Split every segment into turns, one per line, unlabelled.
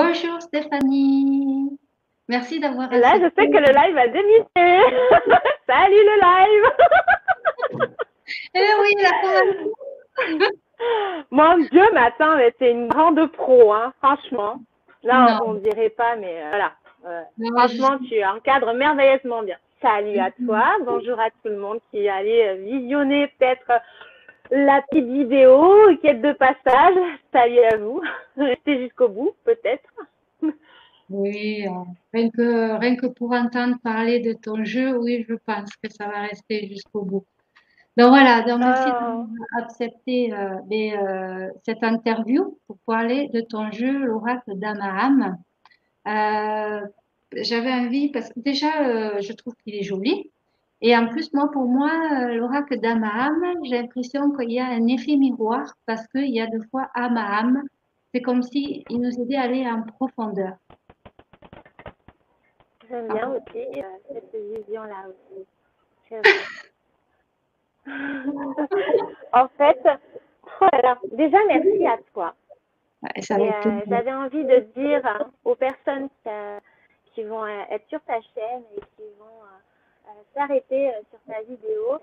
Bonjour Stéphanie, merci d'avoir
Et là, je sais
accepté.
que le live a débuté. Salut le live.
Eh oui, la commencé.
Mon Dieu, mais attends, mais t'es une grande pro, hein, franchement. Là, on
Non,
dirait pas, mais voilà.
non, mais
Franchement, tu encadres merveilleusement bien. Salut à toi, bonjour à tout le monde qui allait visionner peut-être la petite vidéo, quête de passage. Salut à vous. Restez jusqu'au bout, peut-être.
oui, rien que pour entendre parler de ton jeu, oui, je pense que ça va rester jusqu'au bout. Donc voilà, donc merci
Oh.
d'avoir accepté cette interview pour parler de ton jeu, l'oracle d'Amaham. Euh, J'avais envie, parce que déjà, je trouve qu'il est joli. Et en plus, moi, pour moi, l'oracle d'Amaham, j'ai l'impression qu'il y a un effet miroir parce qu'il y a deux fois Amaham. C'est comme si il nous aidait à aller en profondeur.
J'aime
Ah,
bien aussi cette vision-là aussi. C'est vrai. En fait, oh là là, déjà merci à toi.
ouais, ça va
Et
être tout beau.
j'avais envie de dire aux personnes qui vont être sur ta chaîne et qui vont s'arrêter sur ta vidéo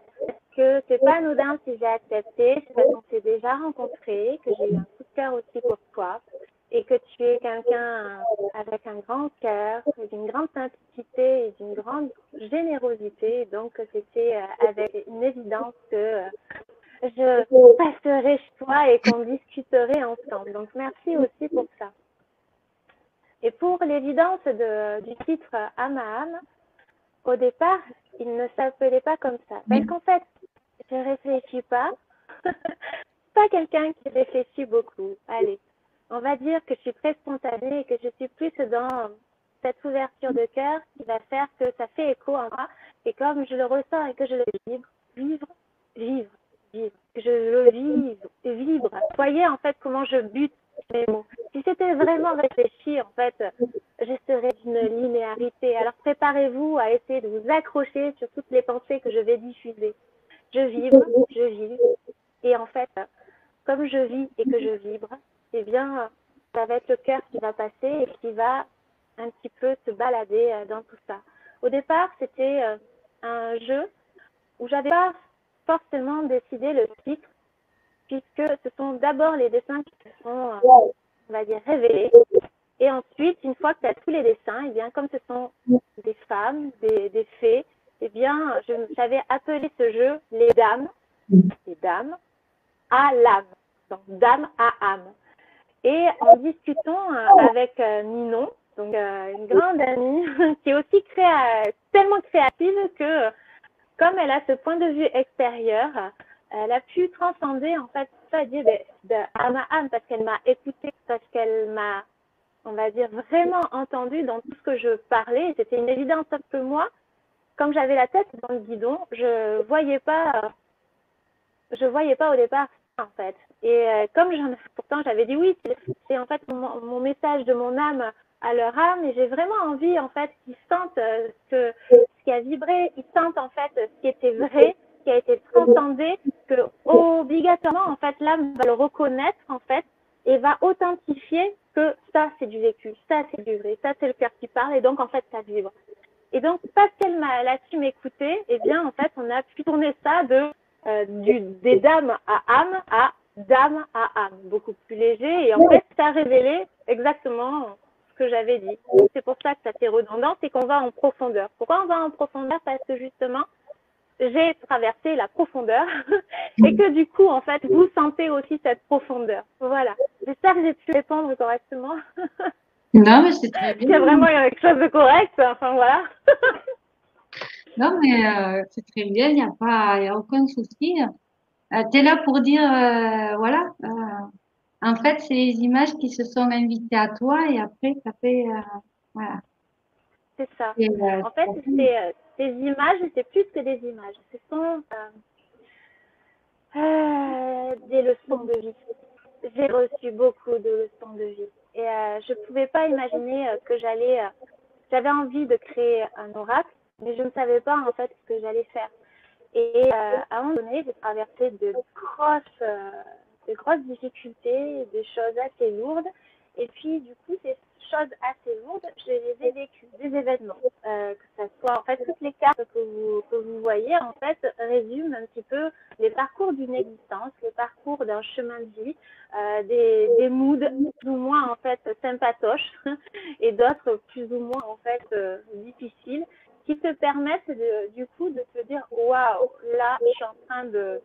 que c'est pas anodin si j'ai accepté, c'est parce qu'on s'est déjà rencontrés, que j'ai eu un coup de cœur aussi pour toi et que tu es quelqu'un avec un grand cœur, d'une grande simplicité et d'une grande générosité. Donc c'était avec une évidence que je passerai chez toi et qu'on discuterait ensemble. Donc merci aussi pour ça. Et pour l'évidence du titre Amaham, au départ, il ne s'appelait pas comme ça. Parce
Oui.
qu'en fait, je ne réfléchis pas. Pas quelqu'un qui réfléchit beaucoup. Allez, on va dire que je suis très spontanée et que je suis plus dans cette ouverture de cœur qui va faire que ça fait écho en moi. Et comme je le ressens et que je le vivre, vivre, vivre, que je le vibre. Voyez en fait comment je bute mes mots. Si c'était vraiment réfléchi, en fait, je serais d'une linéarité. Alors préparez-vous à essayer de vous accrocher sur toutes les pensées que je vais diffuser. Je vibre, je vis. Et en fait, comme je vis et que je vibre, eh bien, ça va être le cœur qui va passer et qui va un petit peu se balader dans tout ça. Au départ, c'était un jeu où j'avais pas forcément décidé le titre, puisque ce sont d'abord les dessins qui se sont, on va dire, révélés. Et ensuite, une fois que tu as tous les dessins, eh bien, comme ce sont des femmes, des fées, eh bien, j'avais appelé ce jeu les dames à l'âme, donc d'âme à âme. Et en discutant avec Ninon, donc une grande amie qui est aussi tellement créative que comme elle a ce point de vue extérieur, elle a pu transcender en fait ça dire de âme à âme parce qu'elle m'a écoutée, parce qu'elle m'a, on va dire, vraiment entendu dans tout ce que je parlais. C'était une évidence parce que moi, comme j'avais la tête dans le guidon, je voyais pas au départ en fait. Et comme pourtant j'avais dit oui, c'est en fait mon message de mon âme à leur âme, et j'ai vraiment envie en fait qu'ils sentent ce qui a vibré, ils sentent en fait ce qui était vrai, ce qui a été transcendé, que obligatoirement en fait l'âme va le reconnaître en fait et va authentifier que ça c'est du vécu, ça c'est du vrai, ça c'est le cœur qui parle, et donc en fait ça vibre. Et donc, parce qu'elle a su m'écouter, eh bien, en fait, on a pu tourner ça des dames à dame à âme, beaucoup plus léger. Et en fait, ça a révélé exactement ce que j'avais dit. Donc, c'est pour ça que ça fait redondant, c'est qu'on va en profondeur. Pourquoi on va en profondeur? Parce que justement, j'ai traversé la profondeur et que du coup, en fait, vous sentez aussi cette profondeur. Voilà. J'espère que j'ai pu répondre correctement.
Non, mais c'est très bien.
S'il y a vraiment quelque chose de correct, enfin voilà.
Non, mais c'est très bien, il y a aucun souci. Tu es là pour dire, voilà, en fait, c'est les images qui se sont invitées à toi et après, ça fait, voilà.
C'est ça.
Et,
En fait, c'est des images, c'est plus que des images. Ce sont des leçons de vie. J'ai reçu beaucoup de leçons de vie. Et je ne pouvais pas imaginer que j'avais envie de créer un oracle, mais je ne savais pas en fait ce que j'allais faire. Et à un moment donné, j'ai traversé de grosses difficultés, des choses assez lourdes. Et puis, du coup, ces choses assez lourdes, je les ai vécues, des événements. Que ça soit, en fait, toutes les cartes que vous voyez, en fait, résument un petit peu les parcours d'une existence, les parcours d'un chemin de vie, des moods plus ou moins, en fait, sympatoches et d'autres plus ou moins, en fait, difficiles qui te permettent du coup de te dire waouh, là je suis en train de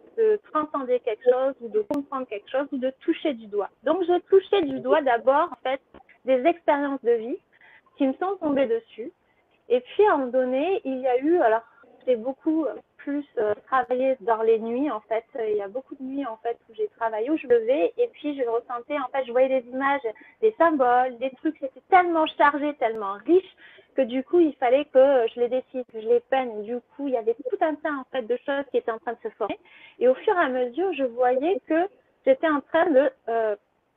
transcender quelque chose ou de comprendre quelque chose ou de toucher du doigt. Donc je touchais du doigt d'abord en fait des expériences de vie qui me sont tombées dessus. Et puis à un moment donné, il y a eu, alors j'ai beaucoup plus travaillé dans les nuits en fait. Il y a beaucoup de nuits en fait où j'ai travaillé, où je me levais et puis je ressentais en fait, je voyais des images, des symboles, des trucs, c'était tellement chargé, tellement riche que du coup il fallait que je les dessine, que je les peigne. Du coup il y avait tout un tas en fait de choses qui étaient en train de se former et au fur et à mesure je voyais que j'étais en train de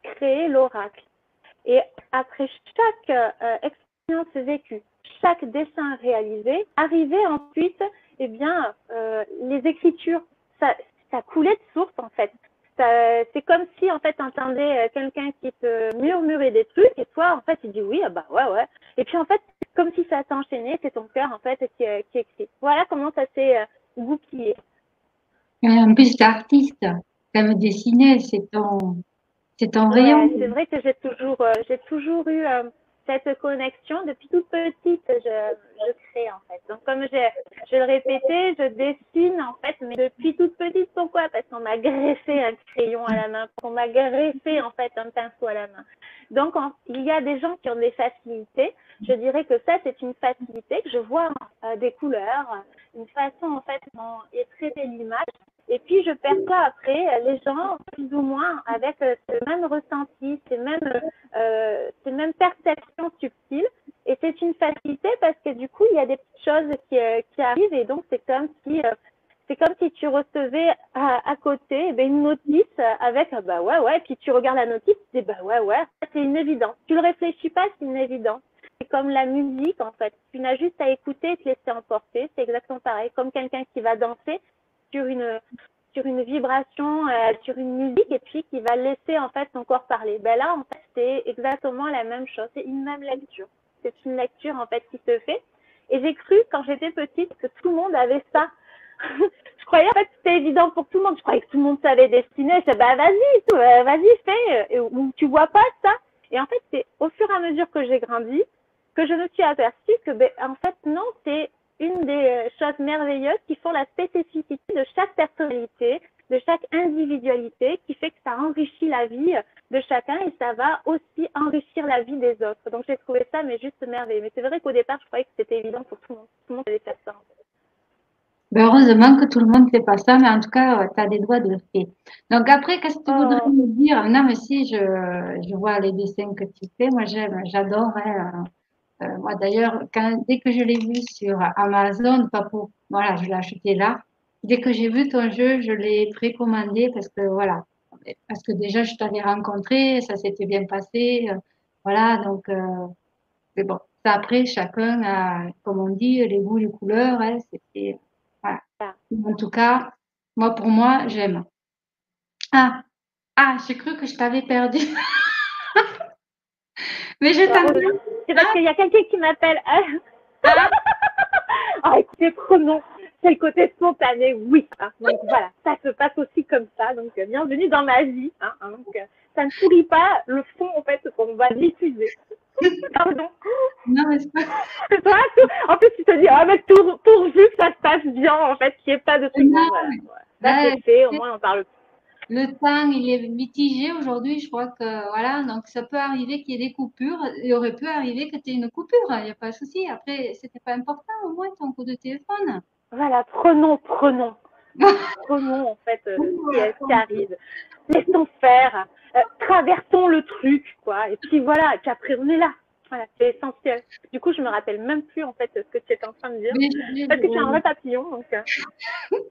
créer l'oracle. Et après chaque expérience vécue, chaque dessin réalisé, arrivait ensuite, eh bien, les écritures, ça coulait de source en fait. C'est comme si en fait t'entendais quelqu'un qui te murmurait des trucs et toi en fait tu dis oui, ah bah ouais ouais. Et puis en fait comme si ça s'enchaînait, c'est ton cœur en fait qui écrit. Voilà comment ça s'est goupillé.
Et en plus, t'es artiste. T'aimes dessiner, c'est ton rayon.
Ouais, c'est vrai que j'ai toujours eu cette connexion depuis toute petite. Je crée en fait. Donc comme je le répétais, je dessine en fait, mais depuis toute petite. Pourquoi? Parce qu'on m'a greffé un crayon à la main, qu'on m'a greffé en fait un pinceau à la main. Donc il y a des gens qui ont des facilités. Je dirais que ça c'est une facilité que je vois des couleurs, une façon en fait dont est traitée l'image. Et puis, je perçois après les gens, plus ou moins, avec ce même ressenti, ces mêmes perceptions subtiles. Et c'est une facilité parce que du coup, il y a des petites choses qui arrivent et donc c'est comme si tu recevais à côté une notice avec bah ouais, ouais, puis tu regardes la notice, tu dis bah ouais, ouais, c'est une évidence. Tu le réfléchis pas, c'est une évidence. C'est comme la musique en fait. Tu n'as juste à écouter et te laisser emporter. C'est exactement pareil. Comme quelqu'un qui va danser sur une vibration, sur une musique et puis qui va laisser en fait son corps parler. Ben là, en fait, c'est exactement la même chose. C'est une même lecture. C'est une lecture en fait qui se fait. Et j'ai cru quand j'étais petite que tout le monde avait ça. Je croyais en fait que c'était évident pour tout le monde. Je croyais que tout le monde savait dessiner. Je disais, bah vas-y, fais. Ou tu vois pas ça. Et en fait, c'est au fur et à mesure que j'ai grandi que je me suis aperçue que, ben, en fait, non, c'est une des choses merveilleuses qui font la spécificité de chaque personnalité, de chaque individualité, qui fait que ça enrichit la vie de chacun et ça va aussi enrichir la vie des autres. Donc j'ai trouvé ça mais juste merveilleux. Mais c'est vrai qu'au départ, je croyais que c'était évident pour tout le monde. Tout le monde allait faire ça.
Ben, heureusement que tout le monde ne fait pas ça, mais en tout cas, tu as des doigts de le faire. Donc après, qu'est-ce que tu voudrais
Oh,
me dire? Non, mais si, je vois les dessins que tu fais, moi j'adore. Hein. Moi d'ailleurs, dès que je l'ai vu sur Amazon, pas pour, voilà, je l'ai acheté là. Dès que j'ai vu ton jeu, je l'ai précommandé parce que voilà, parce que déjà je t'avais rencontré, ça s'était bien passé, voilà. Donc, mais bon, ça après chacun a, comme on dit, les goûts, les couleurs. Hein, c'était, voilà.
ça.
En tout cas, moi pour moi, j'aime. Ah, ah, j'ai cru que je t'avais perdu, mais je t'entends.
C'est parce qu'il y a quelqu'un qui m'appelle.
Ah,
Ah, écoutez, prenons. C'est le côté spontané, oui. Hein. Donc voilà, ça se passe aussi comme ça. Donc bienvenue dans ma vie. Hein. Donc ça ne pourrit pas le fond en fait qu'on va diffuser. Pardon.
non, mais c'est pas.
Toi, en plus, tu te dis, ah, mais pourvu que ça se passe bien, en fait, qu'il n'y ait pas de trucs. Bon,
Non,
voilà.
mais
Ça,
là,
c'est fait, au moins, on en parle.
le temps, il est mitigé aujourd'hui. Je crois que voilà, donc ça peut arriver qu'il y ait des coupures. Il aurait pu arriver que tu aies une coupure. Il n'y a pas de souci. Après, c'était pas important au moins ton coup de téléphone.
Voilà, prenons, en fait, ce qui arrive. Laissons faire, traversons le truc, quoi. Et puis voilà, et puis après, on est là. Voilà, c'est essentiel. Du coup, je me rappelle même plus, en fait, ce que tu étais en train de dire.
Mais
Parce que tu es un vrai papillon, donc,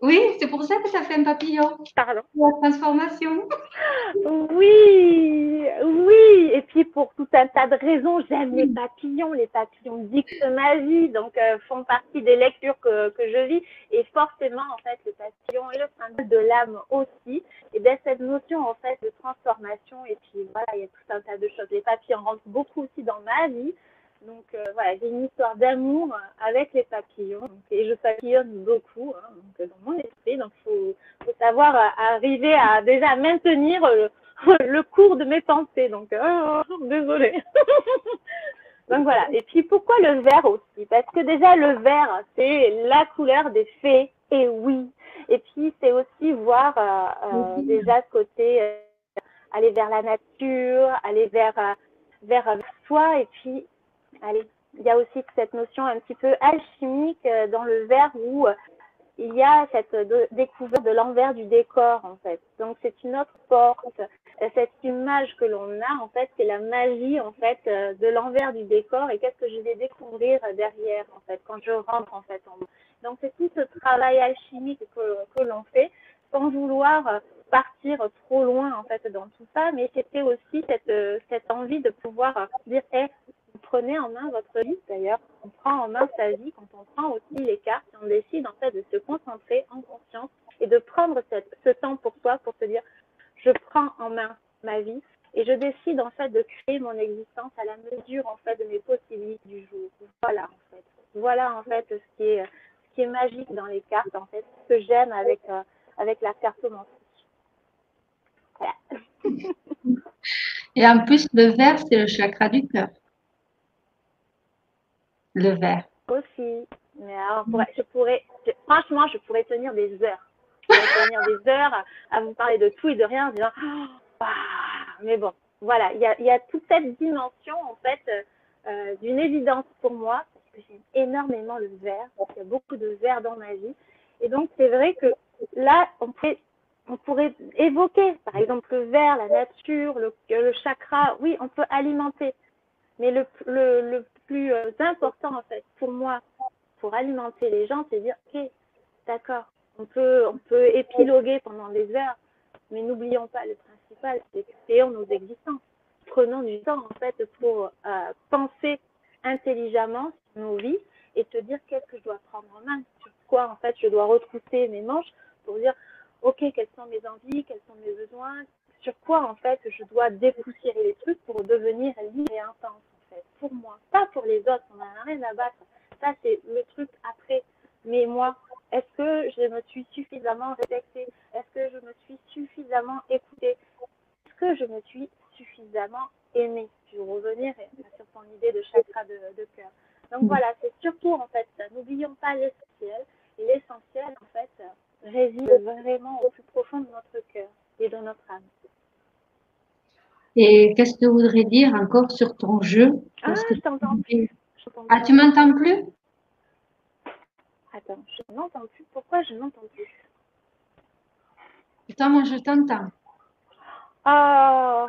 oui, c'est pour ça que ça fait un papillon.
pardon.
La transformation.
Oui, oui. et puis pour tout un tas de raisons, j'aime les papillons. Les papillons dictent ma vie, donc font partie des lectures que je vis. Et forcément, en fait, le papillon est le symbole de l'âme aussi. Et bien, cette notion, en fait, de transformation. Et puis, voilà, il y a tout un tas de choses. Les papillons rentrent beaucoup aussi dans ma vie. Donc, voilà, j'ai une histoire d'amour avec les papillons. Donc, et je papillonne beaucoup, hein, donc, dans mon esprit. Donc, faut savoir arriver à déjà maintenir le cours de mes pensées. Donc, désolée. Donc voilà. Et puis pourquoi le vert aussi? Parce que déjà le vert, c'est la couleur des fées. Et oui. Et puis c'est aussi voir déjà ce côté aller vers la nature, aller vers soi. Et puis allez, il y a aussi cette notion un petit peu alchimique dans le vert où il y a cette découverte de l'envers du décor en fait. Donc c'est une autre porte. Cette image que l'on a en fait, c'est la magie en fait de l'envers du décor et qu'est-ce que je vais découvrir derrière en fait quand je rentre en fait en moi. Donc c'est tout ce travail alchimique que l'on fait sans vouloir partir trop loin en fait dans tout ça, mais c'était aussi cette envie de pouvoir dire hey, vous prenez en main votre vie d'ailleurs, on prend en main sa vie quand on prend aussi les cartes et on décide en fait de se concentrer en conscience et de prendre ce temps pour soi pour se dire je prends en main ma vie et je décide en fait de créer mon existence à la mesure en fait de mes possibilités du jour. Voilà en fait ce qui est magique dans les cartes en fait, ce que j'aime avec la cartomancie. Voilà.
Et en plus, le vert, c'est le chakra du cœur. Le vert.
Aussi. Mais alors, franchement, je pourrais tenir des heures. Je pourrais tenir des heures à vous parler de tout et de rien en disant, oh, mais bon, voilà, il y a toute cette dimension, en fait, d'une évidence pour moi, parce que j'aime énormément le vert. Il y a beaucoup de vert dans ma vie. Et donc, c'est vrai que là, on pourrait évoquer, par exemple, le vert, la nature, le chakra. Oui, on peut alimenter. Mais le plus important, en fait, pour moi, pour alimenter les gens, c'est dire, ok, d'accord, on peut épiloguer pendant des heures, mais n'oublions pas le principal, c'est que créons nos existences. Prenons du temps, en fait, pour penser intelligemment sur nos vies et te dire qu'est-ce que je dois prendre en main, sur quoi, en fait, je dois retrousser mes manches pour dire, ok, quelles sont mes envies, quels sont mes besoins, sur quoi, en fait, je dois dépoussiérer les trucs pour devenir libre et intense, en fait, pour moi, pas pour les autres, on n'en a rien à battre. Ça, c'est le truc après. Mais moi, est-ce que je me suis suffisamment respectée? Est-ce que je me suis suffisamment écoutée? Est-ce que je me suis suffisamment aimée? Je vais revenir sur ton idée de chakra de cœur. Donc voilà, c'est surtout, en fait, n'oublions pas l'essentiel. Et l'essentiel, en fait, réside vraiment au plus profond de notre cœur et de notre âme.
Et qu'est-ce que tu voudrais dire encore sur ton jeu?
Ah, je t'entends plus.
Ah, tu m'entends plus?
Attends, je n'entends plus. Pourquoi je n'entends plus?
Putain, moi, je t'entends.
Oh,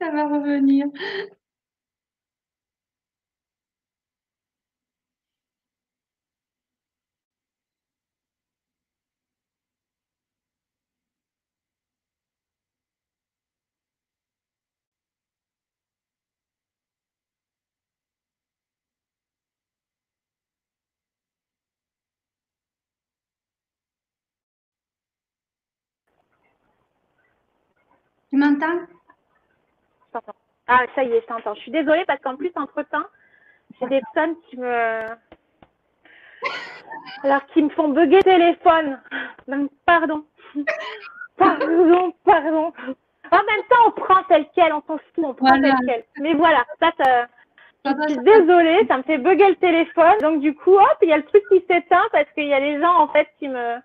Ça va revenir. Tu m'entends?
je t'entends. Ah, ça y est, je t'entends. Je suis désolée parce qu'en plus, entre-temps, j'ai des personnes qui me font bugger le téléphone. Donc, pardon. Pardon. En même temps, on prend tel quel, on s'en fout, on prend tel quel. Mais voilà, je suis désolée, ça me fait bugger le téléphone. Donc, du coup, hop, il y a le truc qui s'éteint parce qu'il y a les gens, en fait, qui me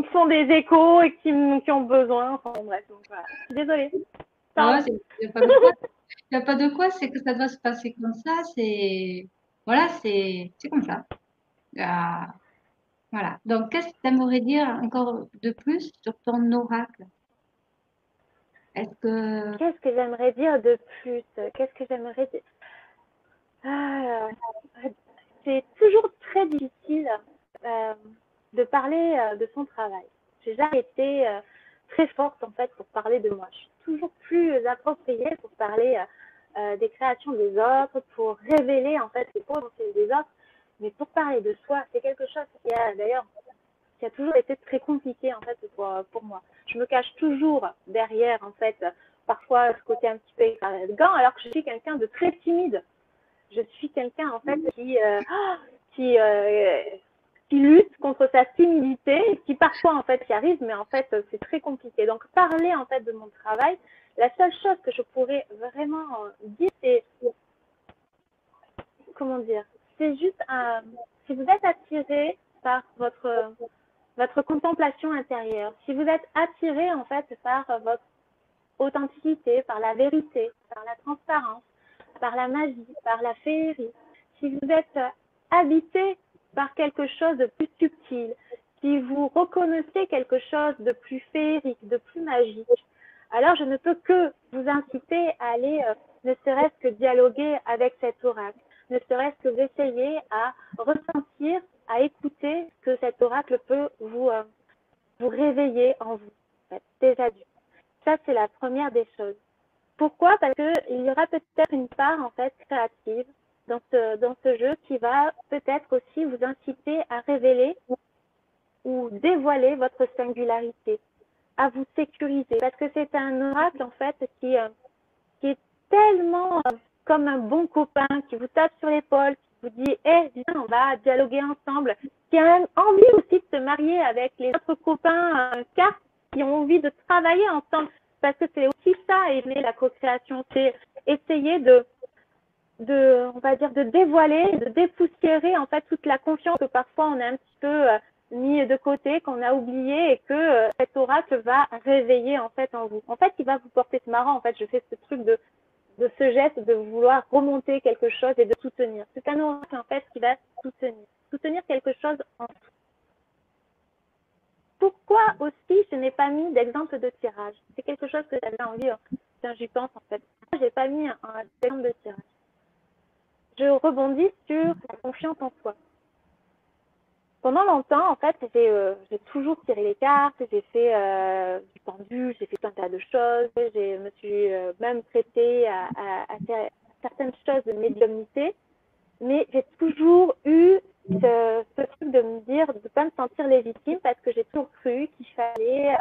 font des échos et qui ont besoin. Enfin, bref, donc voilà. Je suis désolée.
Ah ouais, il n'y a pas de quoi. Il n'y a pas de quoi, c'est que ça doit se passer comme ça. C'est voilà, c'est comme ça. Ah, voilà. Donc, qu'est-ce que tu aimerais dire encore de plus sur ton oracle? Est-ce que
Qu'est-ce que j'aimerais dire de plus? Qu'est-ce que j'aimerais dire? Ah, c'est toujours très difficile de parler de son travail. J'ai jamais été très forte en fait pour parler de moi. Je suis toujours plus appropriée pour parler des créations des autres, pour révéler en fait les potentiels des autres. Mais pour parler de soi, c'est quelque chose qui a d'ailleurs qui a toujours été très compliqué en fait pour moi. Je me cache toujours derrière en fait parfois ce côté un petit peu extravagant alors que je suis quelqu'un de très timide. Je suis quelqu'un en fait qui, euh, qui lutte contre sa timidité, qui parfois en fait y arrive, mais en fait c'est très compliqué. Donc parler en fait de mon travail, la seule chose que je pourrais vraiment dire, c'est comment dire, c'est juste si vous êtes attiré par votre contemplation intérieure, si vous êtes attiré en fait par votre authenticité, par la vérité, par la transparence, par la magie, par la féerie, si vous êtes habité par quelque chose de plus subtil, si vous reconnaissez quelque chose de plus féerique, de plus magique, alors je ne peux que vous inciter à aller ne serait-ce que dialoguer avec cet oracle, ne serait-ce que d'essayer à ressentir, à écouter ce que cet oracle peut vous réveiller en vous, en fait, déjà dû. Ça, c'est la première des choses. Pourquoi? Parce qu'il y aura peut-être une part en fait créative dans ce jeu qui va peut-être aussi vous inciter à révéler ou dévoiler votre singularité, à vous sécuriser. Parce que c'est un oracle en fait qui est tellement comme un bon copain qui vous tape sur l'épaule, qui vous dit hey, viens, on va dialoguer ensemble, qui a envie aussi de se marier avec les autres copains cartes qui ont envie de travailler ensemble. Parce que c'est aussi ça, aimer la co-création, c'est essayer on va dire, de dévoiler, de dépoussiérer en fait toute la confiance que parfois on a un petit peu mis de côté, qu'on a oublié et que cet oracle va réveiller en fait en vous. En fait, il va vous porter, c'est marrant, en fait, je fais ce truc de ce geste de vouloir remonter quelque chose et de soutenir. C'est un oracle en fait qui va soutenir quelque chose en vous. Pourquoi aussi je n'ai pas mis d'exemple de tirage? C'est quelque chose que j'avais envie, quand j'y pense en fait. Moi, j'ai pas mis un exemple de tirage. Je rebondis sur la confiance en soi. Pendant longtemps, en fait, j'ai toujours tiré les cartes, j'ai fait du pendu, j'ai fait plein de choses, je me suis même prêtée à faire certaines choses de médiumnité, mais j'ai toujours eu ce truc de me dire, de ne pas me sentir légitime parce que j'ai toujours cru qu'il fallait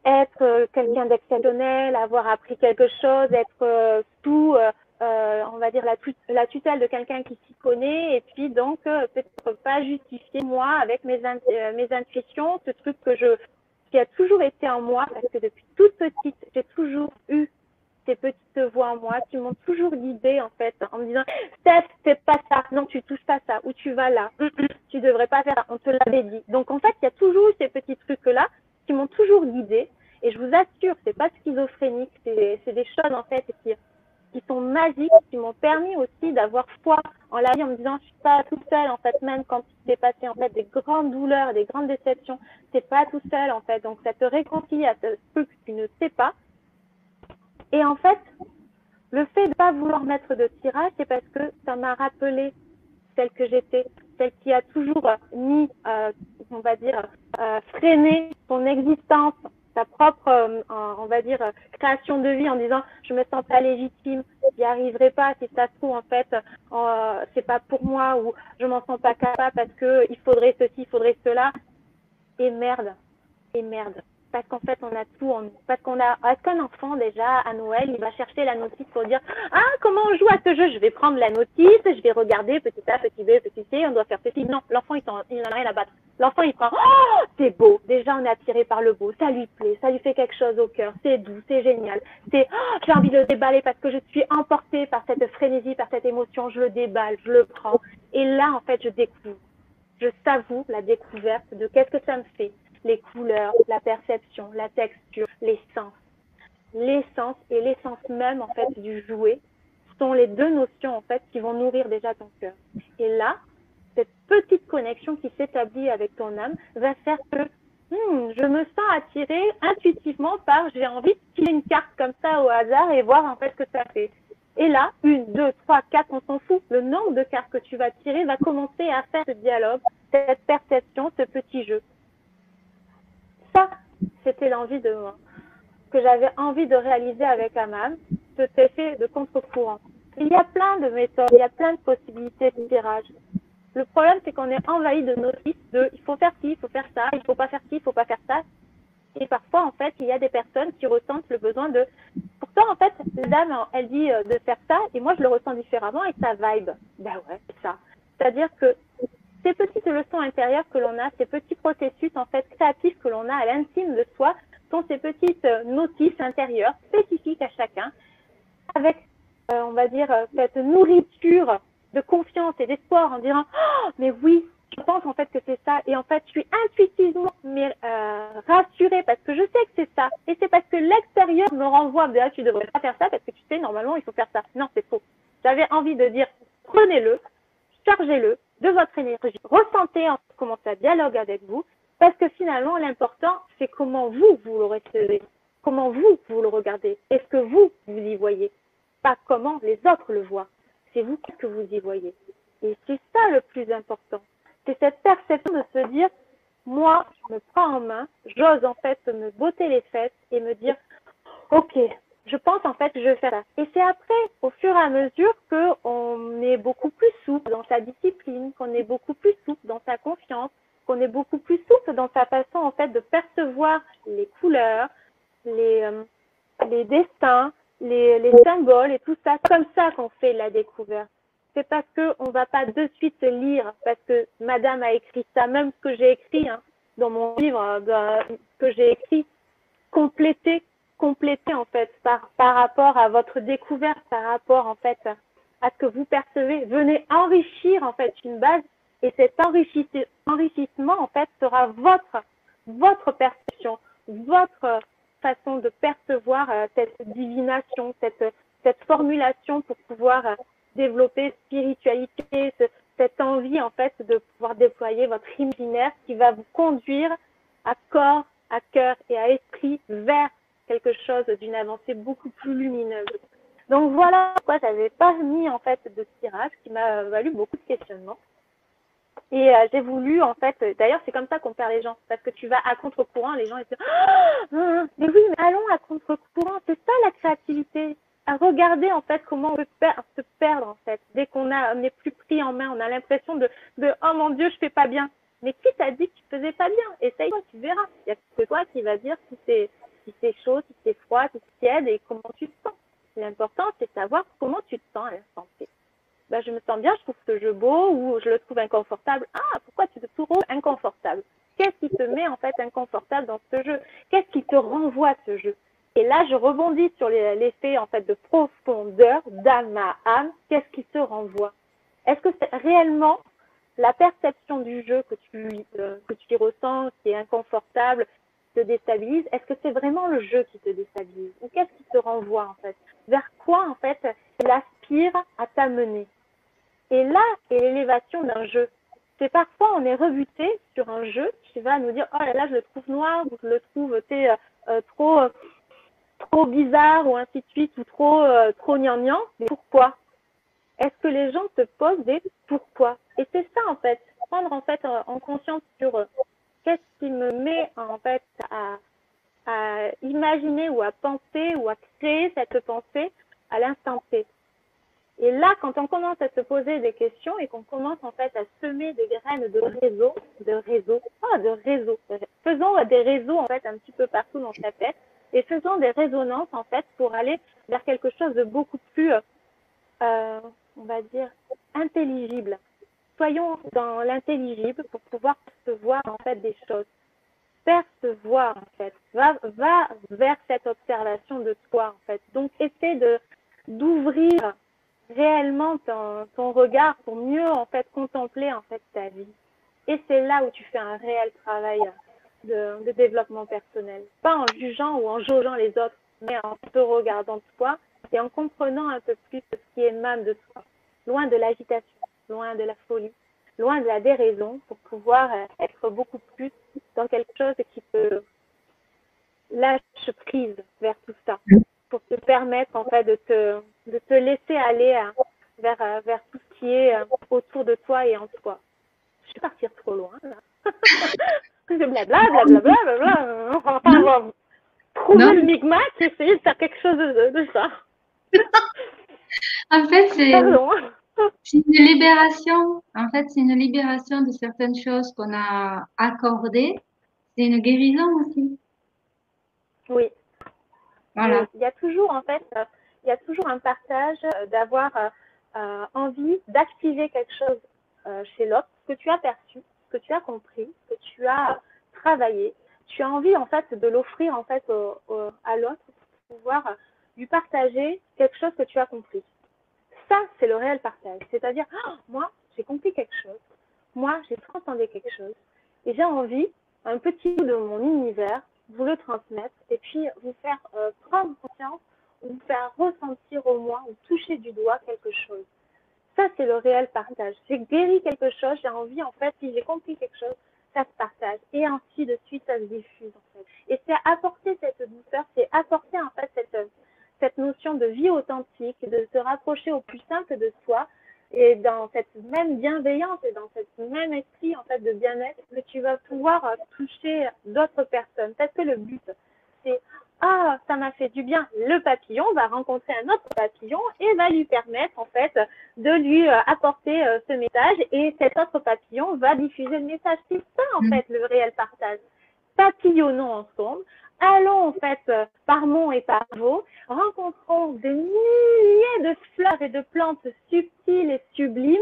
être quelqu'un d'exceptionnel, avoir appris quelque chose, être on va dire, la tutelle de quelqu'un qui s'y connaît, et puis donc peut-être pas justifier moi avec mes intuitions, ce truc qui a toujours été en moi, parce que depuis toute petite, j'ai toujours eu ces petites voix en moi qui m'ont toujours guidée en fait, en me disant Steph, fais pas ça, non tu touches pas ça, ou tu vas là, tu devrais pas faire ça, on te l'avait dit. Donc en fait, il y a toujours eu ces petits trucs là qui m'ont toujours guidée, et je vous assure, c'est pas schizophrénique, c'est des choses en fait qui sont magiques, qui m'ont permis aussi d'avoir foi en la vie, en me disant je suis pas toute seule en fait, même quand il s'est passé en fait des grandes douleurs, des grandes déceptions, c'est pas tout seul en fait. Donc ça te réconcilie à ce truc que tu ne sais pas. Et en fait, le fait de ne pas vouloir mettre de tirage, c'est parce que ça m'a rappelé celle que j'étais, celle qui a toujours mis, on va dire, freiné son existence, sa propre, on va dire, création de vie en disant je me sens pas légitime, j'y arriverai pas, si ça se trouve en fait, c'est pas pour moi, ou je m'en sens pas capable parce que il faudrait ceci, il faudrait cela, et merde. Parce qu'en fait, on a tout en nous. Parce qu'un enfant, déjà, à Noël, il va chercher la notice pour dire ah, comment on joue à ce jeu? Je vais prendre la notice, je vais regarder petit A, petit B, petit C, on doit faire ceci. Non, l'enfant, il n'en a rien à battre. L'enfant, il prend oh, c'est beau. Déjà, on est attiré par le beau. Ça lui plaît, ça lui fait quelque chose au cœur. C'est doux, c'est génial. C'est oh, j'ai envie de le déballer parce que je suis emportée par cette frénésie, par cette émotion. Je le déballe, je le prends. Et là, en fait, je découvre. Je savoure la découverte de qu'est-ce que ça me fait. Les couleurs, la perception, la texture, les sens. L'essence et l'essence même en fait du jouet sont les deux notions en fait qui vont nourrir déjà ton cœur. Et là, cette petite connexion qui s'établit avec ton âme va faire que je me sens attirée intuitivement par j'ai envie de tirer une carte comme ça au hasard et voir en fait ce que ça fait. Et là, 1, 2, 3, 4, on s'en fout. Le nombre de cartes que tu vas tirer va commencer à faire ce dialogue, cette perception, ce petit jeu. c'était l'envie que j'avais envie de réaliser avec Amam, cet effet de contre-courant. Il y a plein de méthodes, il y a plein de possibilités de tirage. Le problème, c'est qu'on est envahi de notices de il faut faire ci, il faut faire ça, il faut pas faire ci, il faut pas faire ça. Et parfois, en fait, il y a des personnes qui ressentent le besoin de... Pourtant, en fait, la dame, elle dit de faire ça, et moi, je le ressens différemment, et ça vibe. Ben ouais, c'est ça. C'est-à-dire que ces petites leçons intérieures que l'on a, ces petits processus, en fait, créatifs que l'on a à l'intime de soi, sont ces petites notices intérieures spécifiques à chacun, avec, on va dire, cette nourriture de confiance et d'espoir en disant oh, mais oui, je pense en fait que c'est ça. Et en fait, je suis intuitivement rassurée parce que je sais que c'est ça. Et c'est parce que l'extérieur me renvoie de là, tu devrais pas faire ça parce que tu sais, normalement, il faut faire ça. Non, c'est faux. J'avais envie de dire prenez-le, chargez-le de votre énergie. Ressentez en comment ça dialogue avec vous parce que finalement, l'important, c'est comment vous le recevez. Comment vous le regardez. Est-ce que vous y voyez? Pas comment les autres le voient. C'est vous que vous y voyez. Et c'est ça le plus important. C'est cette perception de se dire, moi, je me prends en main, j'ose en fait me botter les fesses et me dire, ok, je pense en fait que je vais faire ça. Et c'est après, au fur et à mesure, qu'on est beaucoup plus souple dans sa discipline, qu'on est beaucoup plus souple dans sa confiance, qu'on est beaucoup plus souple dans sa façon en fait de percevoir les couleurs, les destins, les symboles et tout ça. C'est comme ça qu'on fait la découverte. C'est parce qu'on ne va pas de suite lire, parce que madame a écrit ça, même ce que j'ai écrit dans mon livre, que j'ai écrit, compléter en fait par rapport à votre découverte, par rapport en fait à ce que vous percevez. Venez enrichir en fait une base et cet enrichissement en fait sera votre perception, votre façon de percevoir cette divination, cette formulation pour pouvoir développer spiritualité, cette envie en fait de pouvoir déployer votre imaginaire qui va vous conduire à corps, à cœur et à esprit vers quelque chose d'une avancée beaucoup plus lumineuse. Donc voilà pourquoi j'avais pas mis en fait de tirage, qui m'a valu beaucoup de questionnements. Et j'ai voulu en fait, d'ailleurs c'est comme ça qu'on perd les gens, parce que tu vas à contre-courant, les gens ils disent mais oui, mais allons à contre-courant, c'est ça la créativité. À regarder en fait comment on peut se perdre en fait, dès qu'on n'est plus pris en main, on a l'impression de oh mon Dieu, je fais pas bien. Mais qui t'a dit que tu faisais pas bien? Essaye, tu verras. Il y a que toi qui va dire si c'est chaud, si c'est froid, si c'est tiède et comment tu te sens. L'important c'est de savoir comment tu te sens à l'instant T. Ben, je me sens bien, je trouve ce jeu beau ou je le trouve inconfortable. Ah, pourquoi tu te trouves inconfortable? Qu'est-ce qui te met en fait inconfortable dans ce jeu? Qu'est-ce qui te renvoie à ce jeu? Et là, je rebondis sur l'effet en fait de profondeur d'âme à âme. Qu'est-ce qui te renvoie? Est-ce que c'est réellement la perception du jeu que tu ressens, qui est inconfortable, te déstabilise? Est-ce que c'est vraiment le jeu qui te déstabilise? Ou qu'est-ce qui te renvoie en fait? Vers quoi en fait il aspire à t'amener? Et là est l'élévation d'un jeu. C'est parfois on est rebuté sur un jeu qui va nous dire oh là là je le trouve noir ou je le trouve trop bizarre ou ainsi de suite ou trop gnangnan. Mais pourquoi? Est-ce que les gens se posent des pourquoi? Et c'est ça en fait, prendre en fait en conscience sur qu'est-ce qui me met en fait à imaginer ou à penser ou à créer cette pensée à l'instant T. Et là, quand on commence à se poser des questions et qu'on commence en fait à semer des graines de réseau, faisons des réseaux en fait un petit peu partout dans sa tête et faisons des résonances en fait pour aller vers quelque chose de beaucoup plus, on va dire, intelligible. Soyons dans l'intelligible pour pouvoir percevoir en fait des choses. Percevoir en fait, va vers cette observation de toi en fait. Donc essaie d'ouvrir réellement ton regard pour mieux en fait contempler en fait ta vie. Et c'est là où tu fais un réel travail de développement personnel. Pas en jugeant ou en jaugeant les autres, mais en te regardant toi et en comprenant un peu plus ce qui émane de toi. Loin de l'agitation, loin de la folie, loin de la déraison pour pouvoir être beaucoup plus dans quelque chose qui te lâche prise vers tout ça. Pour te permettre en fait de te laisser aller vers tout ce qui est autour de toi et en toi. Je vais partir trop loin là. blabla, blablabla, blablabla. Enfin, bon, trouver le micmac et essayer de faire quelque chose de ça.
En fait,
Pardon.
c'est une libération. En fait, c'est une libération de certaines choses qu'on a accordées. C'est une guérison aussi.
Oui.
Voilà.
Oui. Il y a toujours, en fait, il y a toujours un partage d'avoir envie d'activer quelque chose chez l'autre, ce que tu as perçu, ce que tu as compris, ce que tu as travaillé. Tu as envie, en fait, de l'offrir, en fait, à l'autre pour pouvoir lui partager quelque chose que tu as compris. Ça, c'est le réel partage. C'est-à-dire, oh, moi, j'ai compris quelque chose. Moi, j'ai transcendé quelque chose. Et j'ai envie, un petit bout de mon univers, vous le transmettre et puis vous faire prendre conscience ou vous faire ressentir au moins ou toucher du doigt quelque chose. Ça, c'est le réel partage. J'ai guéri quelque chose, j'ai envie, en fait, si j'ai compris quelque chose, ça se partage. Et ainsi de suite, ça se diffuse, en fait. Et c'est apporter cette douceur, c'est apporter, en fait, cette notion de vie authentique, de se rapprocher au plus simple de soi, et dans cette même bienveillance et dans cette même esprit, en fait, de bien-être, que tu vas pouvoir toucher d'autres personnes. Parce que le but, c'est ah, ça m'a fait du bien. Le papillon va rencontrer un autre papillon et va lui permettre, en fait, de lui apporter ce message et cet autre papillon va diffuser le message. C'est ça, en fait, le réel partage. Papillonnons ensemble. Allons, en fait, par monts et par vaux. Rencontrons des milliers de fleurs et de plantes subtiles et sublimes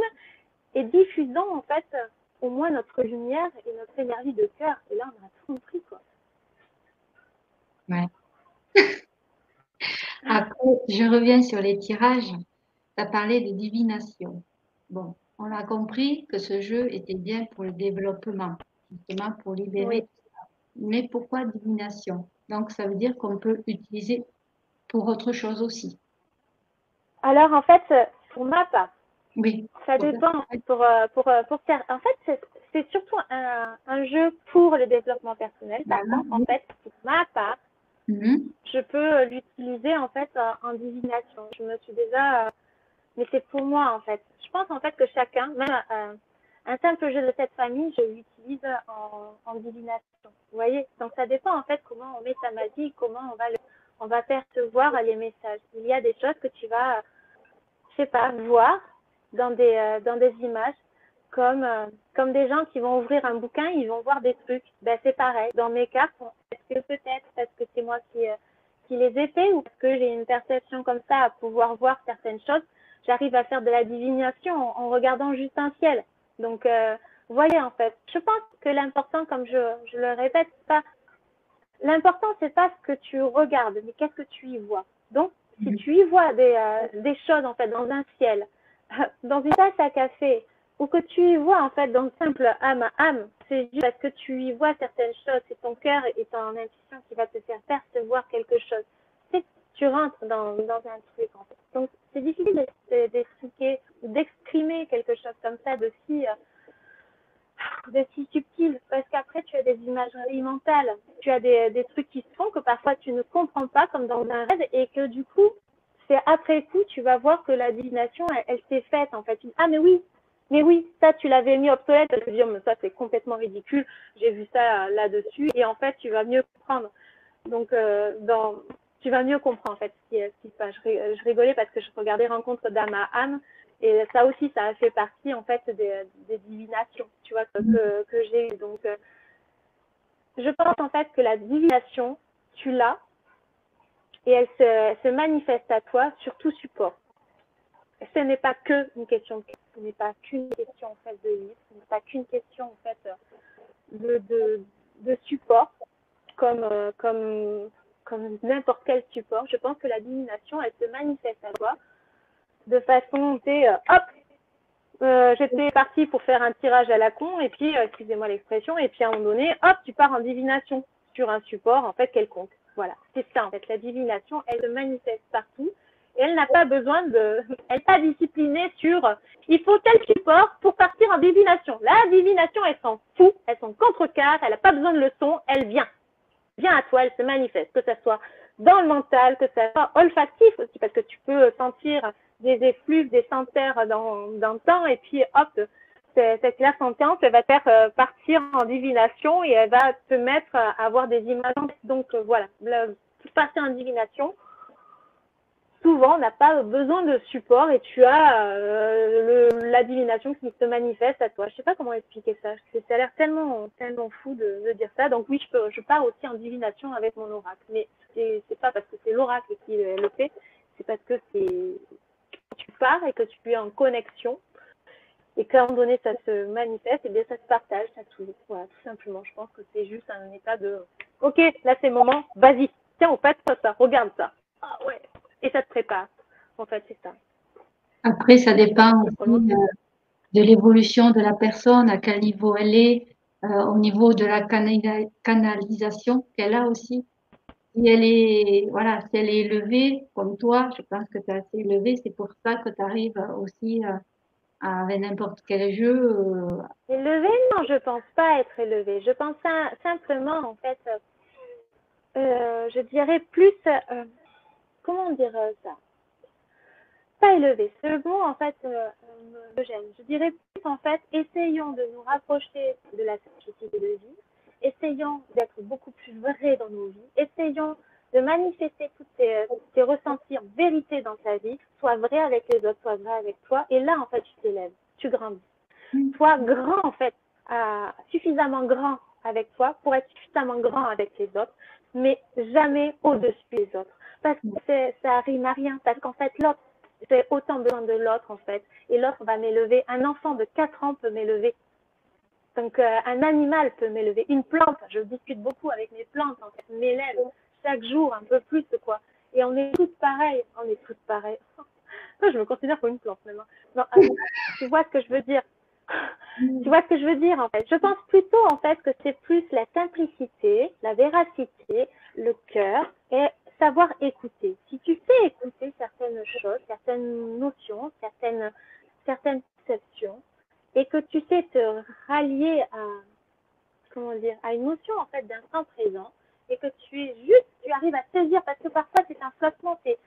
et diffusons, en fait, au moins notre lumière et notre énergie de cœur. Et là, on a tout compris, quoi.
Ouais. Après, je reviens sur les tirages. Tu as parlé de divination. Bon, on a compris que ce jeu était bien pour le développement, justement pour libérer
Oui.
tout ça. Mais pourquoi divination? Donc, ça veut dire qu'on peut utiliser pour autre chose aussi.
Alors, en fait, pour ma part,
Oui.
ça dépend. En fait, c'est surtout un jeu pour le développement personnel. Par
Voilà.
contre, en fait, pour ma part,
Mhm.
je peux l'utiliser en fait en divination. Je me suis déjà, mais c'est pour moi en fait. Je pense en fait que chacun, même un simple jeu de cette famille, je l'utilise en divination. Vous voyez? Donc ça dépend en fait comment on met sa magie, comment on va percevoir les messages. Il y a des choses que tu vas, je sais pas, voir dans des images comme des gens qui vont ouvrir un bouquin, ils vont voir des trucs. Ben, c'est pareil. Dans mes cartes, est-ce que peut-être parce que c'est moi qui les ai fait ou parce que j'ai une perception comme ça à pouvoir voir certaines choses, j'arrive à faire de la divination en regardant juste un ciel. Donc, vous voyez, en fait, je pense que l'important, comme je le répète, l'important, c'est pas ce que tu regardes, mais qu'est-ce que tu y vois. Donc, si tu y vois des choses, en fait, dans un ciel, dans une tasse à café, ou que tu y vois, en fait, dans le simple âme à âme, c'est juste parce que tu y vois certaines choses, c'est ton cœur et ton intuition qui va te faire percevoir quelque chose. C'est que tu rentres dans un truc, en fait. Donc, c'est difficile d'expliquer ou d'exprimer quelque chose comme ça, de si subtil, parce qu'après tu as des imageries mentales, tu as des trucs qui se font que parfois tu ne comprends pas comme dans un rêve et que du coup, c'est après coup, tu vas voir que la divination, elle s'est faite en fait. Ah mais oui, ça tu l'avais mis obsolète, tu vas te dire mais ça c'est complètement ridicule, j'ai vu ça là-dessus et en fait tu vas mieux comprendre. Donc tu vas mieux comprendre en fait ce qui se passe. Je rigolais parce que je regardais Rencontre d'âme à âme et ça aussi, ça a fait partie en fait des divinations, tu vois, que j'ai eues. Donc, je pense en fait que la divination, tu l'as et elle se manifeste à toi sur tout support. Ce n'est pas que une question de ce n'est pas qu'une question en fait de livre, ce n'est pas qu'une question en fait de support comme n'importe quel support. Je pense que la divination, elle se manifeste à toi de façon, hop, j'étais partie pour faire un tirage à la con et puis, excusez-moi l'expression, et puis à un moment donné, hop, tu pars en divination sur un support en fait quelconque. Voilà, c'est ça en fait. La divination, elle se manifeste partout et elle n'a pas besoin elle n'est pas disciplinée sur, il faut tel support pour partir en divination. La divination, elle s'en fout, elle s'en contrecarre, elle n'a pas besoin de leçon, elle vient à toi, elle se manifeste, que ça soit dans le mental, que ça soit olfactif aussi, parce que tu peux sentir des effluves, des senteurs dans le temps, et puis hop, cette clairsentience, elle va te faire partir en divination et elle va te mettre à avoir des images. Donc voilà, partir en divination, souvent on n'a pas besoin de support et tu as la divination qui se manifeste à toi. Je sais pas comment expliquer ça. Ça a l'air tellement fou de dire ça. Donc oui, je pars aussi en divination avec mon oracle. Mais c'est pas parce que c'est l'oracle qui le fait, c'est parce que tu pars et que tu es en connexion. Et qu'à un moment donné, ça se manifeste, et bien ça se partage, ça tout. Voilà, tout simplement. Je pense que c'est juste un état de OK, là c'est le moment, vas-y, tiens, on fait ça, regarde ça. Ah ouais. Et ça te prépare. En fait, c'est ça.
Après, ça dépend aussi de l'évolution de la personne, à quel niveau elle est, au niveau de la canalisation qu'elle a aussi. Si elle est, voilà, si elle est élevée, comme toi, je pense que tu es assez élevée, c'est pour ça que tu arrives aussi avec n'importe quel jeu.
Élevé, non, je pense pas être élevé. Je pense simplement, en fait, je dirais plus, comment dire ça? Pas élevé. Ce mot, en fait, me gêne. Je dirais plus, en fait, essayons de nous rapprocher de la simplicité de vie. Essayons d'être beaucoup plus vrais dans nos vies. Essayons de manifester toutes tes ressentis en vérité dans ta vie. Sois vrai avec les autres, sois vrai avec toi. Et là, en fait, tu t'élèves, tu grandis. Sois grand, en fait, suffisamment grand avec toi pour être suffisamment grand avec les autres, mais jamais au-dessus des autres. Parce que ça rime à rien. Parce qu'en fait, l'autre, j'ai autant besoin de l'autre, en fait. Et l'autre va m'élever. Un enfant de 4 ans peut m'élever. Donc, un animal peut m'élever. Une plante, je discute beaucoup avec mes plantes, en fait, m'élève chaque jour un peu plus, quoi. Et on est toutes pareilles. On est toutes pareilles. Je me considère comme une plante, maintenant. Non, tu vois ce que je veux dire? Tu vois ce que je veux dire, en fait? Je pense plutôt, en fait, que c'est plus la simplicité, la véracité, le cœur et savoir écouter. Si tu sais écouter certaines choses, certaines notions, certaines perceptions, et que tu sais te rallier à, comment dire, à une notion, en fait, d'instant présent, et que tu arrives à saisir, parce que parfois c'est un flottement, c'est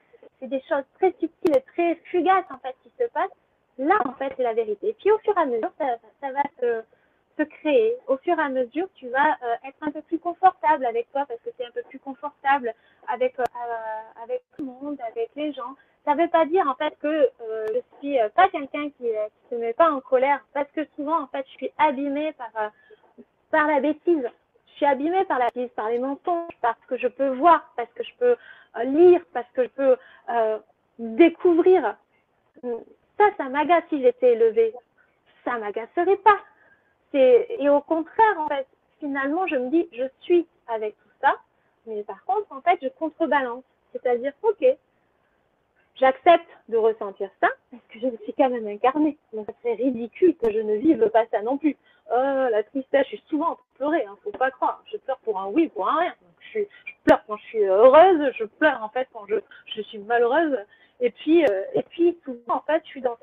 des choses très subtiles et très fugaces, en fait, qui se passent. Là, en fait, c'est la vérité. Et puis, au fur et à mesure, ça va se créer. Au fur et à mesure, tu vas être un peu plus confortable avec toi, parce que tu es un peu plus confortable avec tout le monde, avec les gens. Ça ne veut pas dire, en fait, que je suis pas quelqu'un qui se met pas en colère, parce que souvent, en fait, je suis abîmée par la bêtise. Je suis abîmée par la bêtise, par les mensonges, parce que je peux voir, parce que je peux lire, parce que je peux découvrir. Ça m'agace si j'étais élevée. Ça m'agacerait pas. Et au contraire, en fait, finalement, je me dis, je suis avec tout ça, mais par contre, en fait, je contrebalance. C'est-à-dire, ok, j'accepte de ressentir ça, parce que je me suis quand même incarnée. Donc, ça serait ridicule que je ne vive pas ça non plus. La tristesse, je suis souvent en train de pleurer, hein, faut pas croire. Je pleure pour un oui, pour un rien. Donc, je pleure quand je suis heureuse, je pleure en fait quand je suis malheureuse. Et puis souvent, en fait, je suis dans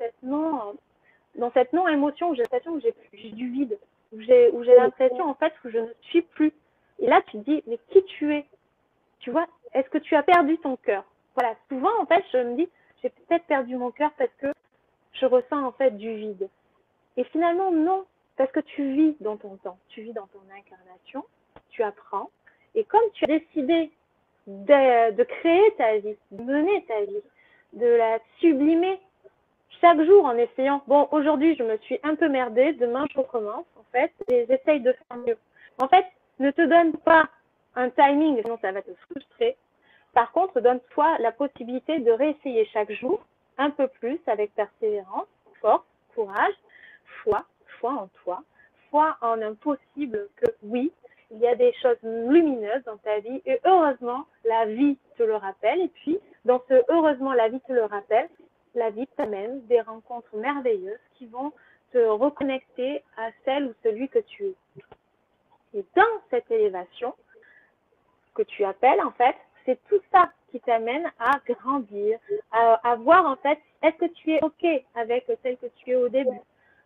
cette non-émotion où j'ai l'impression que j'ai du vide, où j'ai l'impression en fait que je ne suis plus. Et là, tu te dis, mais qui tu es? Tu vois, est-ce que tu as perdu ton cœur? Voilà, souvent en fait, je me dis, j'ai peut-être perdu mon cœur parce que je ressens en fait du vide. Et finalement, non, parce que tu vis dans ton temps, tu vis dans ton incarnation, tu apprends. Et comme tu as décidé de créer ta vie, de mener ta vie, de la sublimer chaque jour en essayant, bon, aujourd'hui, je me suis un peu merdée, demain, je recommence, en fait, et j'essaye de faire mieux. En fait, ne te donne pas un timing, sinon ça va te frustrer. Par contre, donne-toi la possibilité de réessayer chaque jour, un peu plus, avec persévérance, force, courage, foi en toi, foi en un possible que oui, il y a des choses lumineuses dans ta vie et heureusement, la vie te le rappelle. Et puis, dans ce heureusement, la vie te le rappelle, la vie t'amène des rencontres merveilleuses qui vont te reconnecter à celle ou celui que tu es. Et dans cette élévation que tu appelles, en fait, c'est tout ça qui t'amène à grandir, à voir, en fait, est-ce que tu es OK avec celle que tu es au début.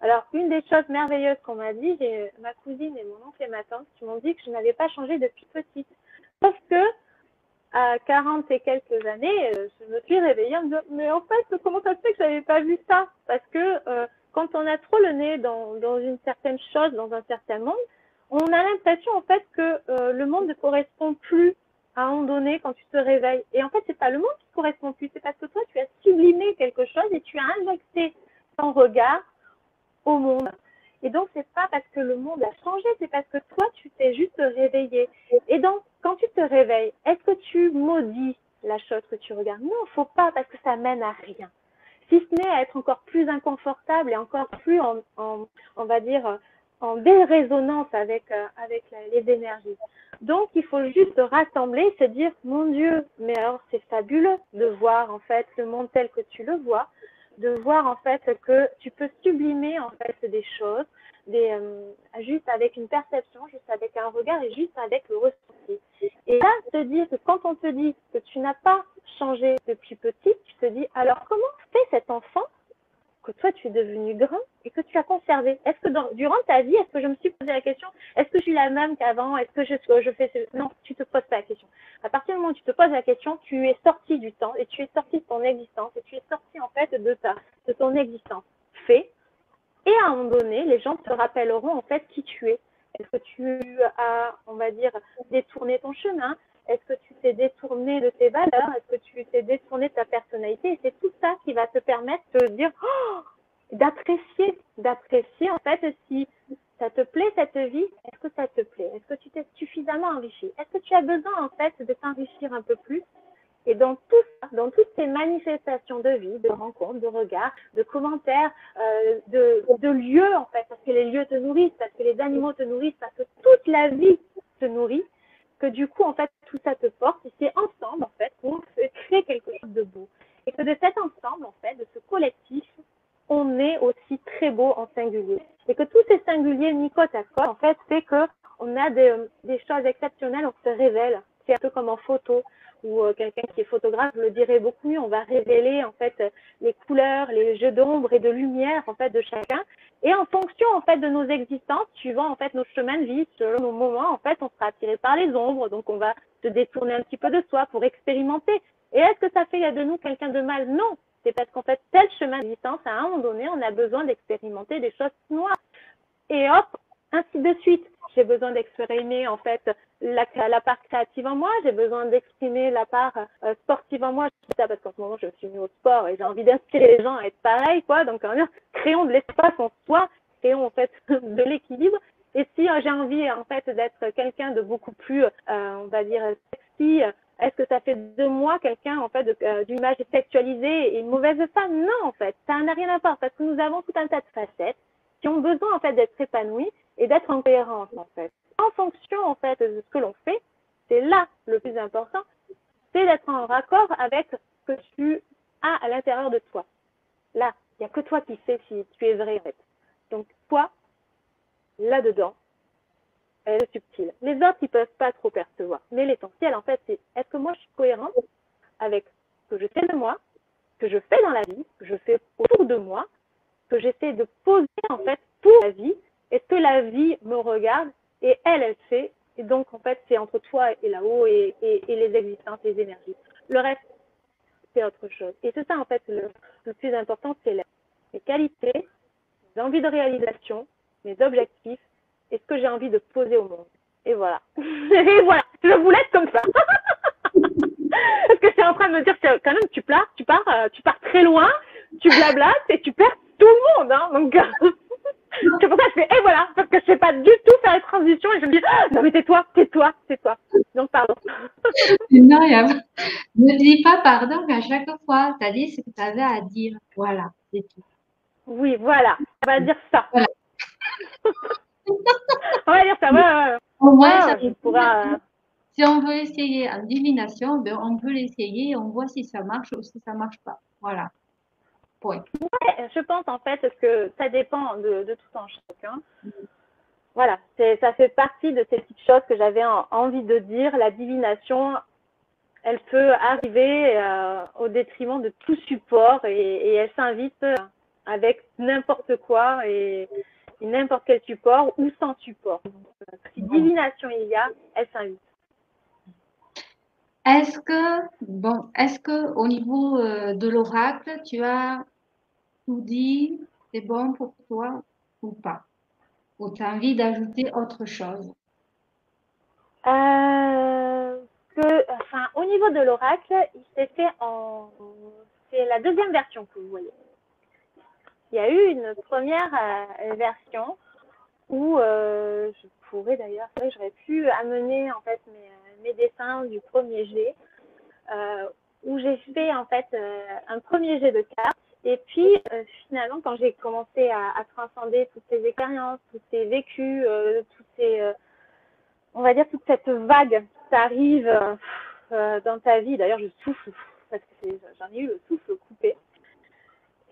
Alors, une des choses merveilleuses qu'on m'a dit, j'ai ma cousine et mon oncle et ma tante qui m'ont dit que je n'avais pas changé depuis petite. Sauf que, à 40 et quelques années, je me suis réveillée en me disant, mais en fait, comment ça se fait que je n'avais pas vu ça? Parce que quand on a trop le nez dans une certaine chose, dans un certain monde, on a l'impression en fait que le monde ne correspond plus à un moment donné quand tu te réveilles. Et en fait, c'est pas le monde qui ne correspond plus, c'est parce que toi, tu as sublimé quelque chose et tu as injecté ton regard au monde. Et donc, c'est pas parce que le monde a changé, c'est parce que toi, tu t'es juste réveillé. Et donc, quand tu te réveilles, est-ce que tu maudis la chose que tu regardes? Non, faut pas, parce que ça mène à rien. Si ce n'est à être encore plus inconfortable et encore plus, on va dire, en dérésonance avec les énergies. Donc, il faut juste rassembler et se dire, mon Dieu, mais alors c'est fabuleux de voir en fait le monde tel que tu le vois, de voir en fait que tu peux sublimer en fait des choses, juste avec une perception, juste avec un regard et juste avec le ressenti. Et là, se dire que quand on te dit que tu n'as pas changé depuis petit, tu te dis alors comment fait cet enfant que toi tu es devenu grand et que tu as conservé? Est-ce que durant ta vie, est-ce que je me suis posé la question, est-ce que je suis la même qu'avant? Est-ce que je fais ce... Non, tu te poses pas la question. À partir du moment où tu te poses la question, tu es sorti du temps et tu es sorti de ton existence et tu es sorti en fait de ton existence. Fait. Et à un moment donné, les gens te rappelleront en fait qui tu es. Est-ce que tu as, on va dire, détourné ton chemin? Est-ce que tu t'es détourné de tes valeurs? Est-ce que tu t'es détourné de ta personnalité? Et c'est tout ça qui va te permettre de dire, oh, d'apprécier en fait si ça te plaît cette vie. Est-ce que ça te plaît? Est-ce que tu t'es suffisamment enrichi? Est-ce que tu as besoin en fait de t'enrichir un peu plus? Et dans tout ça, dans toutes ces manifestations de vie, de rencontres, de regards, de commentaires, de lieux en fait, parce que les lieux te nourrissent, parce que les animaux te nourrissent, parce que toute la vie te nourrit, que du coup en fait tout ça te porte et c'est ensemble en fait qu'on crée quelque chose de beau. Et que de cet ensemble en fait, de ce collectif, on est aussi très beau en singulier. Et que tous ces singuliers mis côte à côte en fait fait que on a des choses exceptionnelles, on se révèle. C'est un peu comme en photo ou quelqu'un qui est photographe le dirait beaucoup mieux. On va révéler en fait les couleurs, les jeux d'ombre et de lumière en fait de chacun. Et en fonction en fait de nos existences, suivant en fait nos chemins de vie, selon nos moments, en fait, on sera attiré par les ombres. Donc on va se détourner un petit peu de soi pour expérimenter. Et est-ce que ça fait de nous quelqu'un de mal? Non. C'est parce qu'en fait, tel chemin d'existence, à un moment donné, on a besoin d'expérimenter des choses noires. Et hop, ainsi de suite. J'ai besoin d'exprimer en fait la part créative en moi, j'ai besoin d'exprimer la part sportive en moi. Je dis ça parce qu'en ce moment je suis mis au sport et j'ai envie d'inspirer les gens à être pareil, quoi. Donc créons de l'espace en soi, créons en fait de l'équilibre. Et si j'ai envie en fait d'être quelqu'un de beaucoup plus, on va dire sexy, est-ce que ça fait de moi quelqu'un en fait d'une image sexualisée et une mauvaise femme? Non, en fait, ça n'a rien à voir parce que nous avons tout un tas de facettes qui ont besoin en fait d'être épanouis et d'être en cohérence en fait. En fonction en fait de ce que l'on fait, c'est là le plus important, c'est d'être en raccord avec ce que tu as à l'intérieur de toi. Là, il n'y a que toi qui sais si tu es vrai en fait. Donc toi, là-dedans, elle est subtile. Les autres, ils peuvent pas trop percevoir. Mais l'essentiel en fait, c'est est-ce que moi je suis cohérente avec ce que je sais de moi, ce que je fais dans la vie, ce que je fais autour de moi, que j'essaie de poser en fait pour la vie. Est-ce que la vie me regarde et elle fait? Et donc en fait c'est entre toi et là-haut et les existences, les énergies. Le reste c'est autre chose. Et c'est ça en fait le plus important, c'est les qualités, les envies de réalisation, mes objectifs et ce que j'ai envie de poser au monde. Et voilà. Et voilà. Je vous laisse comme ça. Parce que je suis en train de me dire que quand même tu pars très loin, tu blablates et tu perds tout le monde. Hein. Donc c'est pour ça que je fais et voilà, parce que je sais pas du tout faire les transitions et je me dis non mais tais-toi. Donc pardon.
Non, ne dis pas pardon à chaque fois. Tu as dit ce que tu avais à dire. Voilà, c'est tout.
Oui, voilà. On va dire ça.
Voilà.
On va dire ça. Ouais.
Au moins, ça
Je pourrais.
si on veut essayer en divination, ben, on peut l'essayer et on voit si ça marche ou si ça marche pas. Voilà. Point.
Ouais, je pense en fait que ça dépend de tout en chacun. Voilà, ça fait partie de ces petites choses que j'avais envie de dire. La divination, elle peut arriver au détriment de tout support et elle s'invite avec n'importe quoi et n'importe quel support ou sans support. Donc, si divination il y a, elle s'invite.
Est-ce que au niveau de l'oracle, tu as tout dit? c'est bon pour toi ou pas? Ou tu as envie d'ajouter autre chose?
Euh, enfin, au niveau de l'oracle, il s'est fait en. C'est la deuxième version que vous voyez. Il y a eu une première version où je pourrais d'ailleurs, j'aurais pu amener en fait mes dessins du premier jet, euh, où j'ai fait en fait un premier jet de cartes. Et puis finalement, quand j'ai commencé à transcender toutes ces expériences, tous ces vécus, tous ces, on va dire toute cette vague qui t'arrive dans ta vie. D'ailleurs, je souffle parce que j'en ai eu le souffle coupé.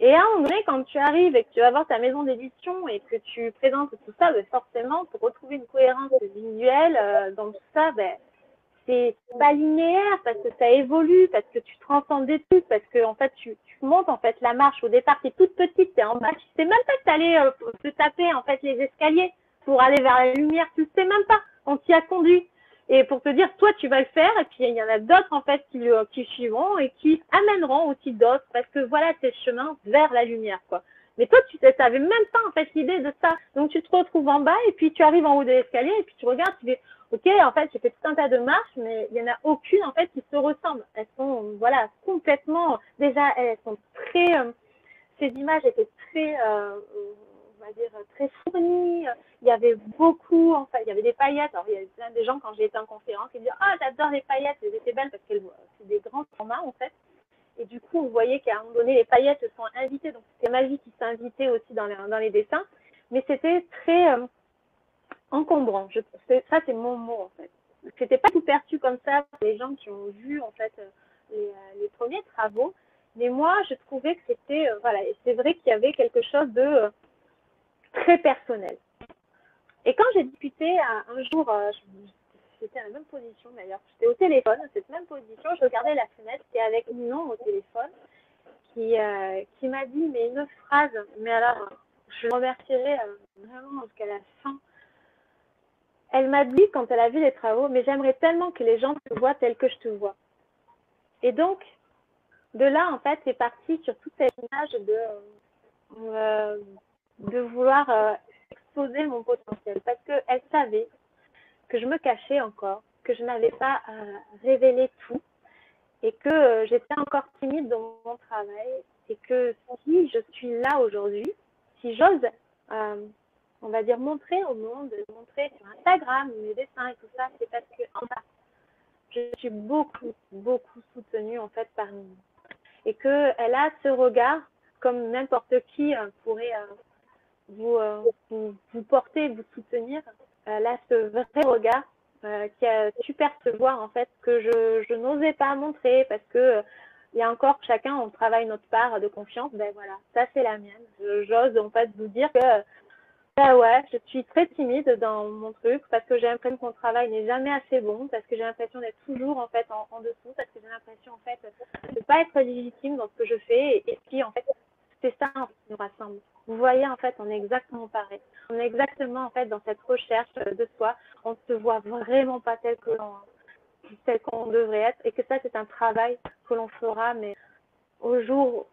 Et à un moment donné, quand tu arrives et que tu vas voir ta maison d'édition et que tu présentes tout ça, ben forcément, pour retrouver une cohérence visuelle dans tout ça, ben, c'est pas linéaire parce que ça évolue, parce que tu transcendes des trucs, parce que en fait, tu montes en fait la marche. Au départ, t'es toute petite, t'es en bas, tu sais même pas que t'allais te taper en fait les escaliers pour aller vers la lumière, tu le sais même pas. On t'y a conduit. Et pour te dire, toi, tu vas le faire, et puis il y en a d'autres en fait qui suivront et qui amèneront aussi d'autres, parce que voilà, c'est le chemin vers la lumière, quoi. Mais toi, tu n'avais même pas en fait l'idée de ça. Donc tu te retrouves en bas, et puis tu arrives en haut de l'escalier, et puis tu regardes, tu fais, ok, en fait, j'ai fait tout un tas de marches, mais il n'y en a aucune en fait qui se ressemble. Elles sont, voilà, complètement. Déjà, elles sont très. Ces images étaient très, on va dire, très fournies. Il y avait beaucoup, en fait, il y avait des paillettes. Alors, il y avait plein de gens, quand j'ai été en conférence, qui me disaient, ah, j'adore les paillettes, elles étaient belles parce que c'est des grands formats, en fait. Et du coup, vous voyez qu'à un moment donné, les paillettes sont invitées. Donc, c'était Magie qui s'invitait aussi dans les dessins. Mais c'était très encombrant. Ça, c'est mon mot, en fait. C'était pas tout perçu comme ça pour les gens qui ont vu, en fait, les premiers travaux. Mais moi, je trouvais que c'était, voilà, et c'est vrai qu'il y avait quelque chose de très personnel. Et quand j'ai discuté un jour, j'étais à la même position d'ailleurs, j'étais au téléphone, cette même position, je regardais la fenêtre, et avec Ninon au téléphone, qui m'a dit, mais une phrase, mais alors, je le remercierai vraiment jusqu'à la fin. Elle m'a dit, quand elle a vu les travaux, mais j'aimerais tellement que les gens te voient tel que je te vois. Et donc, de là, en fait, c'est parti sur toute cette image de vouloir exposer mon potentiel. Parce qu'elle savait que je me cachais encore, que je n'avais pas révélé tout et que j'étais encore timide dans mon travail. Et que si je suis là aujourd'hui, si j'ose, on va dire, montrer au monde, montrer sur Instagram mes dessins et tout ça, c'est parce que en bas, je suis beaucoup, beaucoup soutenue en fait par Nini. Et qu'elle a ce regard, comme n'importe qui pourrait vous porter, vous soutenir. Elle a ce vrai regard qui a su percevoir en fait que je n'osais pas montrer parce que il y a encore chacun, on travaille notre part de confiance. Ben voilà, ça c'est la mienne. J'ose en fait vous dire que bah ouais, je suis très timide dans mon truc parce que j'ai l'impression que mon travail n'est jamais assez bon, parce que j'ai l'impression d'être toujours en fait en dessous, parce que j'ai l'impression en fait de pas être légitime dans ce que je fais. Et puis en fait, c'est ça en fait, qui nous rassemble. Vous voyez en fait, on est exactement pareil. On est exactement en fait dans cette recherche de soi. On ne se voit vraiment pas tel qu'on devrait être, et que ça c'est un travail que l'on fera, mais au jour,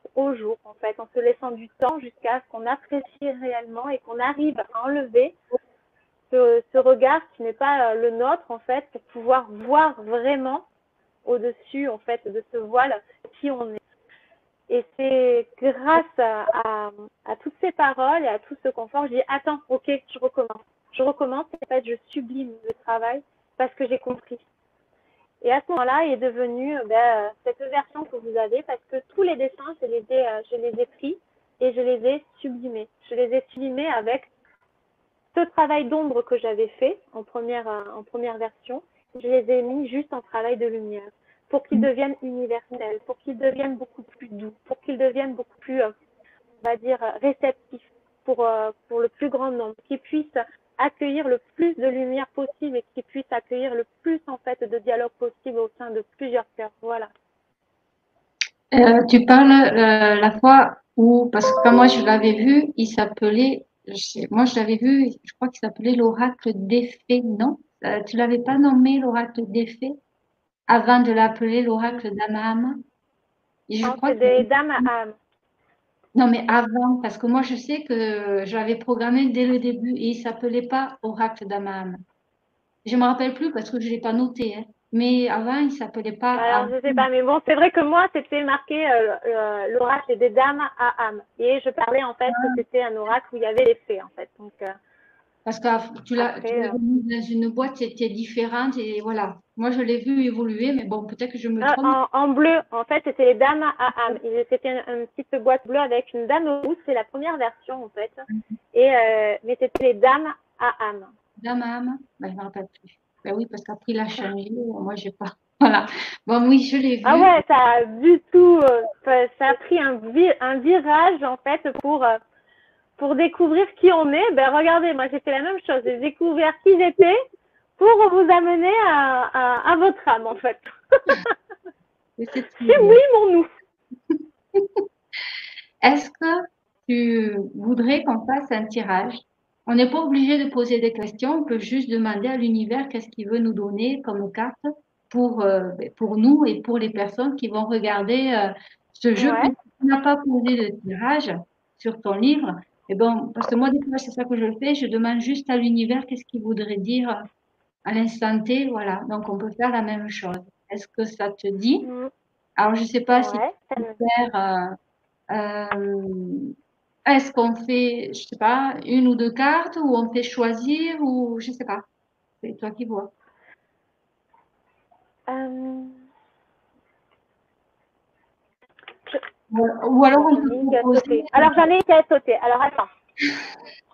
en fait, en se laissant du temps jusqu'à ce qu'on apprécie réellement et qu'on arrive à enlever ce regard qui n'est pas le nôtre, en fait, pour pouvoir voir vraiment au-dessus, en fait, de ce voile qui on est. Et c'est grâce à toutes ces paroles et à tout ce confort, je dis, attends, ok, je recommence. Je recommence, et en fait, je sublime le travail parce que j'ai compris. Et à ce moment-là, il est devenu cette version que vous avez, parce que tous les dessins, je les ai pris et je les ai sublimés. Je les ai sublimés avec ce travail d'ombre que j'avais fait en première version. Je les ai mis juste en travail de lumière pour qu'ils deviennent universels, pour qu'ils deviennent beaucoup plus doux, pour qu'ils deviennent beaucoup plus, on va dire, réceptifs pour le plus grand nombre, qu'ils puissent accueillir le plus de lumière possible et qu'ils puissent accueillir le plus en fait de dialogue possible au sein de plusieurs cœurs. Voilà.
Tu parles la fois où, parce que quand moi je l'avais vu, il s'appelait, moi je l'avais vu, je crois qu'il s'appelait l'oracle des fées, non? Tu l'avais pas nommé l'oracle des fées avant de l'appeler l'oracle d'Amahama? Et je
Non,
crois
c'est
que
des dames à âme.
Non, mais avant, parce que moi, je sais que j'avais programmé dès le début et il s'appelait pas Oracle d'Amaham. Je me rappelle plus parce que je l'ai pas noté, hein. Mais avant, il s'appelait pas
Alors, je sais pas, mais bon, c'est vrai que moi, c'était marqué l'oracle des dames à âme. Et je parlais en fait que c'était un oracle où il y avait les fées en fait. Donc,
parce que tu
après,
l'avais mis dans une boîte qui était différente et voilà. Moi, je l'ai vu évoluer, mais bon, peut-être que je me trompe.
en bleu, en fait, c'était les dames à âme. C'était une petite boîte bleue avec une dame rousse, c'est la première version en fait. Et, mais c'était les dames à âme.
D'Amaham, ben, je me rappelle plus. Ben oui, parce qu'après, il a changé. Moi, j'ai pas. Voilà. Bon, oui, je l'ai
Ah
vu.
ouais, ça a du tout, ça a pris un virage en fait pour découvrir qui on est. Ben regardez, moi j'ai fait la même chose, j'ai découvert qui j'étais pour vous amener à votre âme en fait.
Et c'est très
C'est
bien.
oui mon nous.
Est-ce que tu voudrais qu'on fasse un tirage? On n'est pas obligé de poser des questions, on peut juste demander à l'univers qu'est-ce qu'il veut nous donner comme carte pour nous et pour les personnes qui vont regarder ce jeu.
Ouais.
Puisque tu n'as pas posé de tirage sur ton livre, et bon, parce que moi, des fois, c'est ça que je fais, je demande juste à l'univers qu'est-ce qu'il voudrait dire à l'instant T, voilà. Donc, on peut faire la même chose. Est-ce que ça te dit?
Mm.
Alors, je ne sais pas si tu
Ouais.
peux faire est-ce qu'on fait, je sais pas, une ou deux cartes ou on fait choisir ou je sais pas. C'est toi qui vois.
Euh,
Ou alors
alors
on
j'en
peut
ai une qui a
proposer.
sauté. Alors j'en ai une qui a sauté. Alors attends,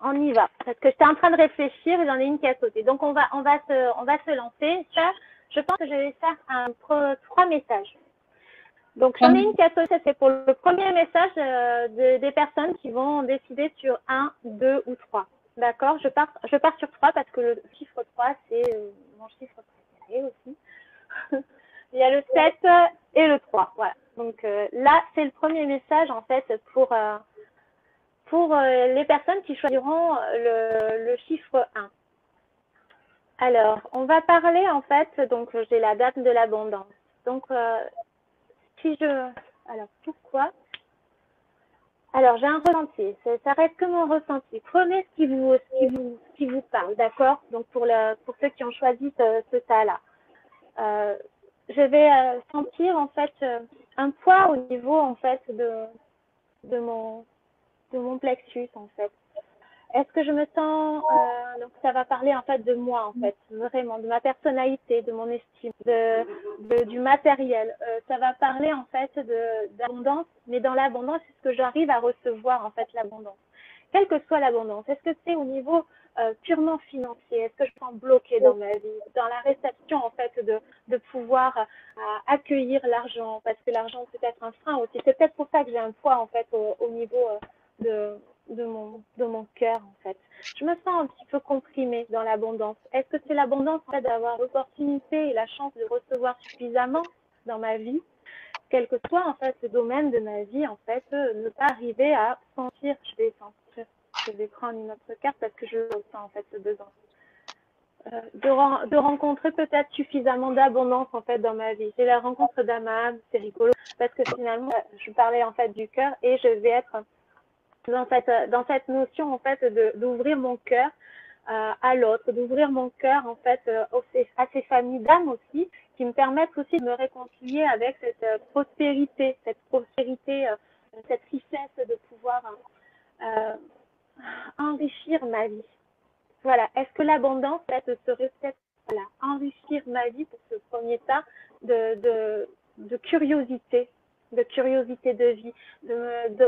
on y va. Parce que j'étais en train de réfléchir et j'en ai une qui a sauté. Donc on va se lancer. Ça, je pense que je vais faire trois messages. Donc j'en ai une qui a sauté, c'est pour le premier message des personnes qui vont décider sur un, deux ou trois. D'accord, je pars sur trois parce que le chiffre 3 c'est mon chiffre préféré aussi. Il y a le 7 et le 3. Voilà. Donc là, c'est le premier message en fait pour les personnes qui choisiront le chiffre 1. Alors, on va parler en fait, donc j'ai la date de l'abondance. Donc, si je... Alors, pourquoi? Alors, j'ai un ressenti. Ça reste que mon ressenti. Prenez ce qui vous parle, d'accord? Donc, pour ceux qui ont choisi ce tas-là. Euh, je vais sentir en fait un poids au niveau en fait de mon de mon plexus en fait. Est-ce que je me sens donc ça va parler en fait de moi en fait, vraiment de ma personnalité, de mon estime, du matériel. Ça va parler en fait d'abondance, mais dans l'abondance, est-ce que j'arrive à recevoir en fait l'abondance, quelle que soit l'abondance. Est-ce que c'est au niveau purement financier? Est-ce que je suis bloquée dans ma vie, dans la réception en fait de pouvoir accueillir l'argent, parce que l'argent peut être un frein aussi. C'est peut-être pour ça que j'ai un poids en fait au niveau de de mon cœur en fait. Je me sens un petit peu comprimée dans l'abondance. Est-ce que c'est l'abondance en fait d'avoir l'opportunité et la chance de recevoir suffisamment dans ma vie, quel que soit en fait le domaine de ma vie en fait, ne pas arriver à sentir, je vais prendre une autre carte parce que je le ressens en fait ce besoin. De rencontrer peut-être suffisamment d'abondance en fait dans ma vie. J'ai la rencontre d'Amaham, c'est rigolo parce que finalement je parlais en fait du cœur et je vais être dans cette notion en fait d'ouvrir mon cœur à l'autre, d'ouvrir mon cœur en fait à ces familles d'âmes aussi qui me permettent aussi de me réconcilier avec cette prospérité, cette richesse de pouvoir euh, enrichir ma vie. Voilà. Est-ce que l'abondance serait peut-être voilà, enrichir ma vie pour ce premier pas de curiosité, de vie,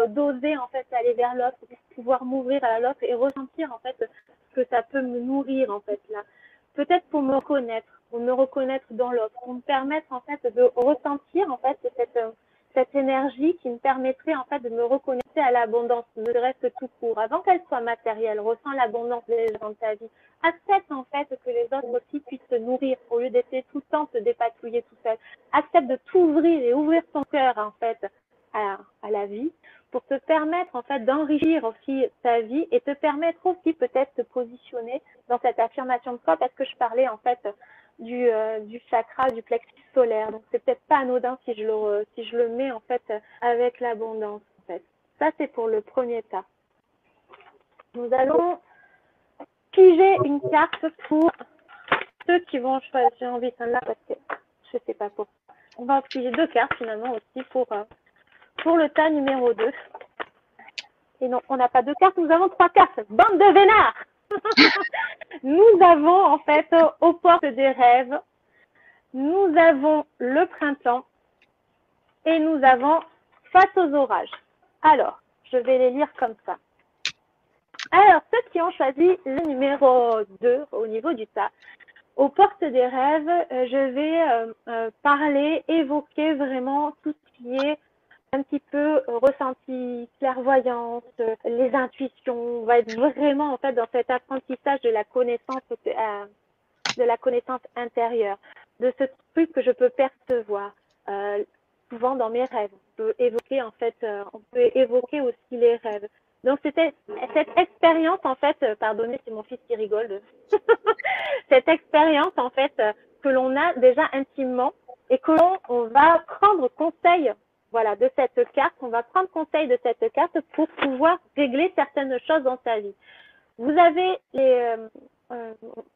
d'oser en fait aller vers l'autre, pour pouvoir m'ouvrir à l'autre et ressentir en fait que ça peut me nourrir en fait là. Peut-être pour me reconnaître dans l'autre, pour me permettre en fait de ressentir en fait cette énergie qui me permettrait en fait de me reconnecter à l'abondance, ne serait-ce que tout court, avant qu'elle soit matérielle. Ressens l'abondance des gens de ta vie. Accepte en fait que les autres aussi puissent se nourrir au lieu d'essayer tout le temps de se dépatouiller tout seul. Accepte de t'ouvrir et ouvrir ton cœur en fait à la vie pour te permettre en fait d'enrichir aussi ta vie et te permettre aussi peut-être de te positionner dans cette affirmation de soi parce que je parlais en fait du chakra du plexus solaire. Donc c'est peut-être pas anodin si je le mets en fait avec l'abondance en fait. Ça, c'est pour le premier pas. Nous allons piger une carte pour ceux qui vont choisir. J'ai envie de celle-là parce que je ne sais pas pourquoi. On va piger 2 cartes finalement aussi pour le tas numéro 2. Et non, on n'a pas 2 cartes, nous avons 3 cartes. Bande de vénards. Nous avons en fait aux portes des rêves, nous avons le printemps et nous avons face aux orages. Alors, je vais les lire comme ça. Alors, ceux qui ont choisi le numéro 2 au niveau du tas, aux portes des rêves, je vais parler, évoquer vraiment tout ce qui est un petit peu ressenti, clairvoyance, les intuitions. On va être vraiment en fait dans cet apprentissage de la connaissance intérieure, de ce truc que je peux percevoir souvent dans mes rêves. On peut évoquer aussi les rêves. Donc c'était cette expérience en fait, pardonnez, c'est mon fils qui rigole. Cette expérience en fait que l'on a déjà intimement et que l'on va prendre conseil. Voilà, de cette carte, on va prendre conseil de cette carte pour pouvoir régler certaines choses dans sa vie. Vous avez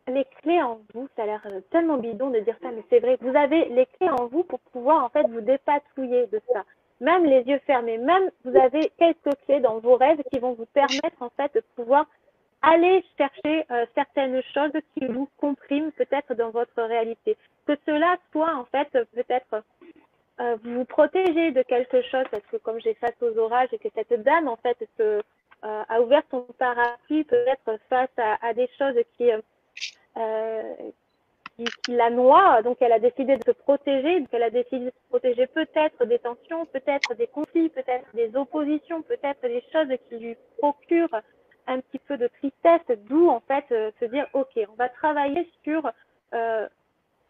les clés en vous, ça a l'air tellement bidon de dire ça, mais c'est vrai. Vous avez les clés en vous pour pouvoir en fait vous dépatouiller de ça. Même les yeux fermés, même vous avez quelques clés dans vos rêves qui vont vous permettre en fait de pouvoir aller chercher certaines choses qui vous compriment peut-être dans votre réalité. Que cela soit en fait peut-être vous vous protégez de quelque chose parce que comme j'ai face aux orages et que cette dame en fait a ouvert son parapluie peut-être face à des choses qui la noient, donc elle a décidé de se protéger, donc elle a décidé de se protéger peut-être des tensions, peut-être des conflits, peut-être des oppositions, peut-être des choses qui lui procurent un petit peu de tristesse, d'où en fait se dire ok, on va travailler sur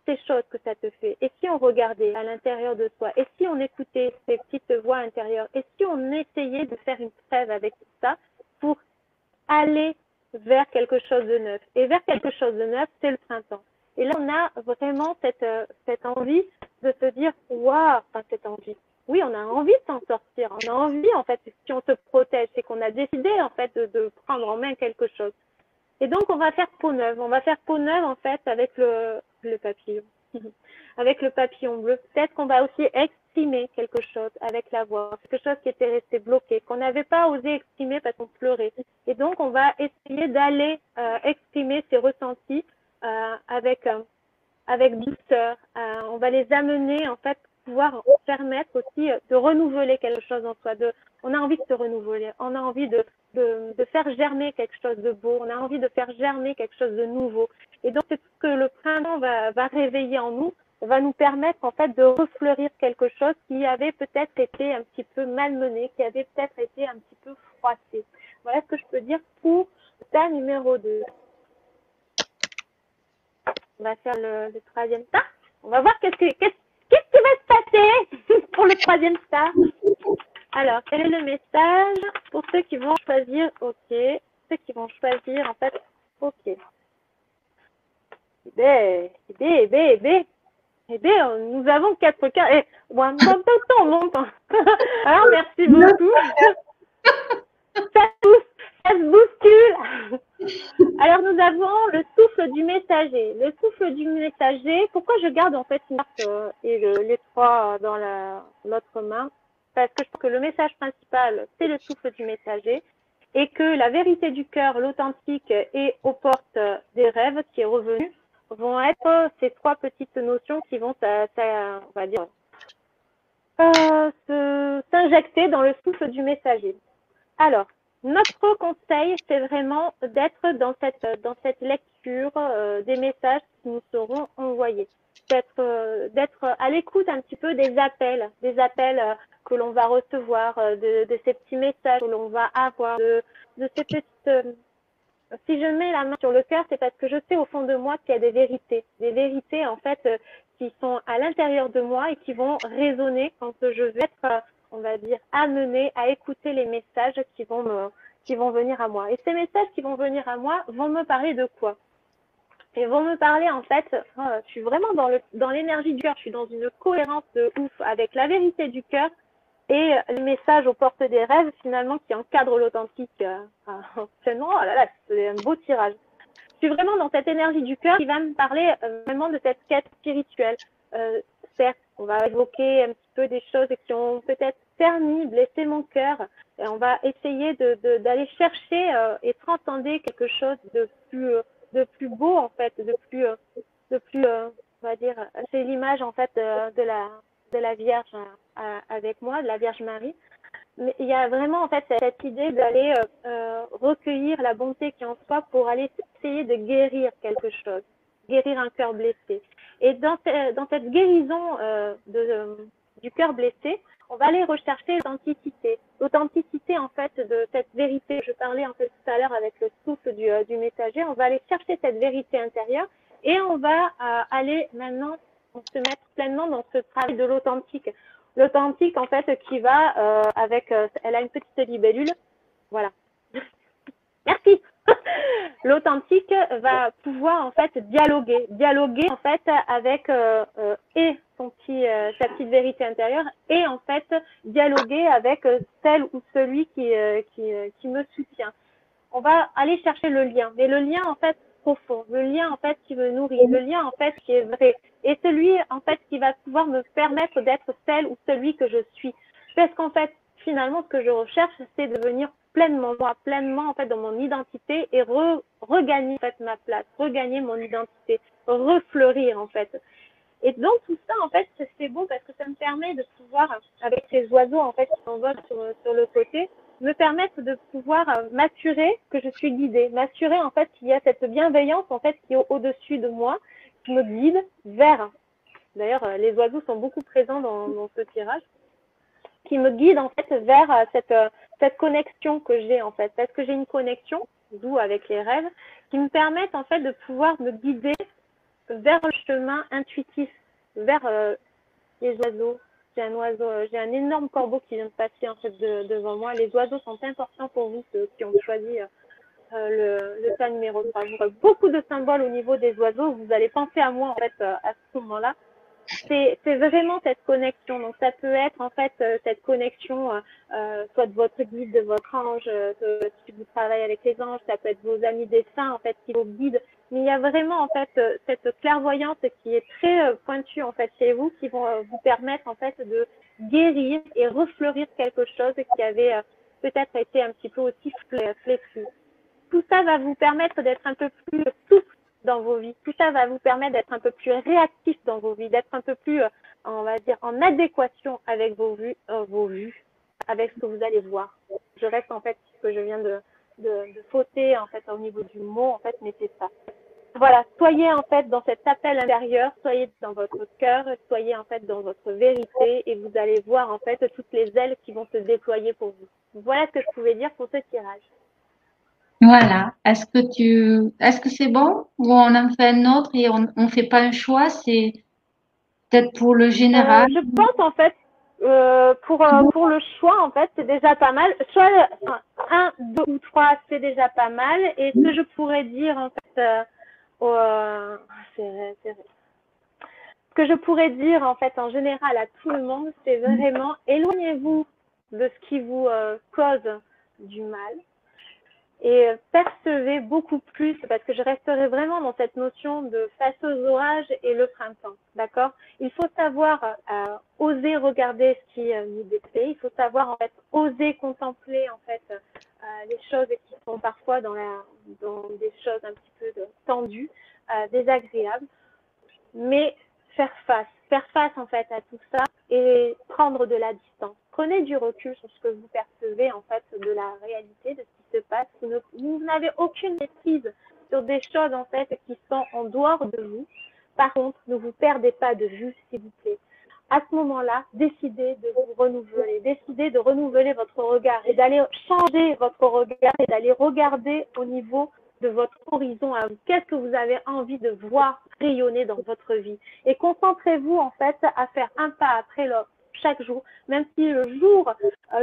ces choses que ça te fait. Et si on regardait à l'intérieur de soi, et si on écoutait ces petites voix intérieures, et si on essayait de faire une trêve avec tout ça pour aller vers quelque chose de neuf. Et vers quelque chose de neuf, c'est le printemps. Et là, on a vraiment cette envie de se dire, waouh, enfin cette envie. Oui, on a envie de s'en sortir. On a envie, en fait, si on se protège, c'est qu'on a décidé, en fait, de prendre en main quelque chose. Et donc, on va faire peau neuve. On va faire peau neuve, en fait, avec le papillon. Avec le papillon bleu. Peut-être qu'on va aussi exprimer quelque chose avec la voix. Quelque chose qui était resté bloqué, qu'on n'avait pas osé exprimer parce qu'on pleurait. Et donc, on va essayer d'aller exprimer ces ressentis avec douceur. On va les amener, en fait, pour pouvoir permettre aussi de renouveler quelque chose en soi. On a envie de se renouveler. On a envie de faire germer quelque chose de beau. On a envie de faire germer quelque chose de nouveau. Et donc, c'est tout ce que le printemps va réveiller en nous, va nous permettre, en fait, de refleurir quelque chose qui avait peut-être été un petit peu malmené, qui avait peut-être été un petit peu froissé. Voilà ce que je peux dire pour ta numéro 2. On va faire le troisième tas. On va voir qu'est-ce qui va se passer pour le troisième tas. Alors, quel est le message pour ceux qui vont choisir OK? Ceux qui vont choisir, en fait, OK. Nous avons 4 cas. Et on monte. Alors, merci beaucoup. Ça se bouscule. Alors, nous avons le souffle du messager. Le souffle du messager, pourquoi je garde en fait une carte et les 3 dans l'autre main? Parce que je pense que le message principal, c'est le souffle du messager et que la vérité du cœur, l'authentique et aux portes des rêves qui est revenu vont être ces 3 petites notions qui vont, on va dire, s'injecter dans le souffle du messager. Alors, notre conseil, c'est vraiment d'être dans cette lecture des messages qui nous seront envoyés, d'être à l'écoute un petit peu des appels que l'on va recevoir, de ces petits messages que l'on va avoir, de ces petites. Si je mets la main sur le cœur, c'est parce que je sais au fond de moi qu'il y a des vérités en fait qui sont à l'intérieur de moi et qui vont résonner quand je vais être on va dire, amener à écouter les messages qui vont venir à moi. Et ces messages qui vont venir à moi vont me parler de quoi? Ils vont me parler, en fait, je suis vraiment dans l'énergie du cœur, je suis dans une cohérence de ouf avec la vérité du cœur et les messages aux portes des rêves finalement qui encadrent l'authentique pleinement. Oh là là, c'est un beau tirage. Je suis vraiment dans cette énergie du cœur qui va me parler vraiment de cette quête spirituelle. Certes, on va évoquer un petit peu des choses qui ont peut-être permis, blessé mon cœur. Et on va essayer d'aller chercher et transcender quelque chose de plus beau en fait, de plus on va dire, c'est l'image en fait de la Vierge avec moi, de la Vierge Marie. Mais il y a vraiment en fait cette idée d'aller recueillir la bonté qui est en soi pour aller essayer de guérir quelque chose, guérir un cœur blessé. Et dans cette guérison du cœur blessé, on va aller rechercher l'authenticité. L'authenticité en fait de cette vérité. Je parlais en fait tout à l'heure avec le souffle du messager. On va aller chercher cette vérité intérieure et on va aller maintenant se mettre pleinement dans ce travail de l'authentique. L'authentique, en fait, qui va avec... elle a une petite libellule. Voilà. Merci. L'authentique va pouvoir, en fait, dialoguer, en fait, avec et sa petite vérité intérieure et, en fait, dialoguer avec celle ou celui qui me soutient. On va aller chercher le lien. Mais le lien, en fait, profond. Le lien, en fait, qui me nourrit. Le lien, en fait, qui est vrai. Et celui, en fait, qui va pouvoir me permettre d'être celle ou celui que je suis. Parce qu'en fait, finalement, ce que je recherche, c'est devenir pleinement moi, pleinement, en fait, dans mon identité et regagner, en fait, ma place, regagner mon identité, refleurir, en fait. Et donc, tout ça, en fait, c'est beau parce que ça me permet de pouvoir, avec ces oiseaux, en fait, qui s'envolent sur le côté, me permettre de pouvoir m'assurer que je suis guidée, m'assurer, en fait, qu'il y a cette bienveillance, en fait, qui est au-dessus de moi, qui me guide vers, d'ailleurs, les oiseaux sont beaucoup présents dans ce tirage, qui me guide, en fait, vers cette connexion que j'ai, en fait, parce que j'ai une connexion, d'où avec les rêves, qui me permettent, en fait, de pouvoir me guider vers le chemin intuitif, vers les oiseaux. J'ai un énorme corbeau qui vient de passer en fait devant moi. Les oiseaux sont importants pour vous, ceux qui ont choisi le tas numéro 3. Vous avez beaucoup de symboles au niveau des oiseaux. Vous allez penser à moi en fait à ce moment-là. C'est vraiment cette connexion. Donc ça peut être en fait cette connexion soit de votre guide, de votre ange, si vous travaillez avec les anges, ça peut être vos amis défunts en fait qui vous guident. Mais il y a vraiment en fait cette clairvoyance qui est très pointue en fait chez vous, qui vont vous permettre en fait de guérir et refleurir quelque chose qui avait peut-être été un petit peu aussi flétru. Tout ça va vous permettre d'être un peu plus souple dans vos vies. Tout ça va vous permettre d'être un peu plus réactif dans vos vies, d'être un peu plus, on va dire, en adéquation avec vos vues, avec ce que vous allez voir. Je reste en fait ce que je viens de fauter en fait au niveau du mot en fait, mais c'est ça. Voilà, soyez en fait dans cet appel intérieur, soyez dans votre cœur, soyez en fait dans votre vérité et vous allez voir en fait toutes les ailes qui vont se déployer pour vous. Voilà ce que je pouvais dire pour ce tirage.
Voilà. Est-ce que c'est bon ou on en fait un autre et on fait pas un choix, c'est peut-être pour le général.
Je pense en fait pour le choix en fait c'est déjà pas mal. Soit un, deux ou trois c'est déjà pas mal. Et ce que je pourrais dire en fait, c'est ce que je pourrais dire en fait en général à tout le monde, c'est vraiment éloignez-vous de ce qui vous cause du mal. Et percevez beaucoup plus, parce que je resterai vraiment dans cette notion de face aux orages et le printemps, d'accord? Il faut savoir oser regarder ce qui nous déplaît, il faut savoir en fait oser contempler en fait les choses qui sont parfois dans des choses un petit peu tendues, désagréables, mais faire face en fait à tout ça et prendre de la distance. Prenez du recul sur ce que vous percevez en fait de la réalité, de ce qui se passe. Vous n'avez aucune maîtrise sur des choses en fait qui sont en dehors de vous. Par contre, ne vous perdez pas de vue, s'il vous plaît. À ce moment-là, décidez de vous renouveler, décidez de renouveler votre regard et d'aller changer votre regard et d'aller regarder au niveau de votre horizon à vous. Qu'est-ce que vous avez envie de voir rayonner dans votre vie? Et concentrez-vous en fait à faire un pas après l'autre. chaque jour. Même si le jour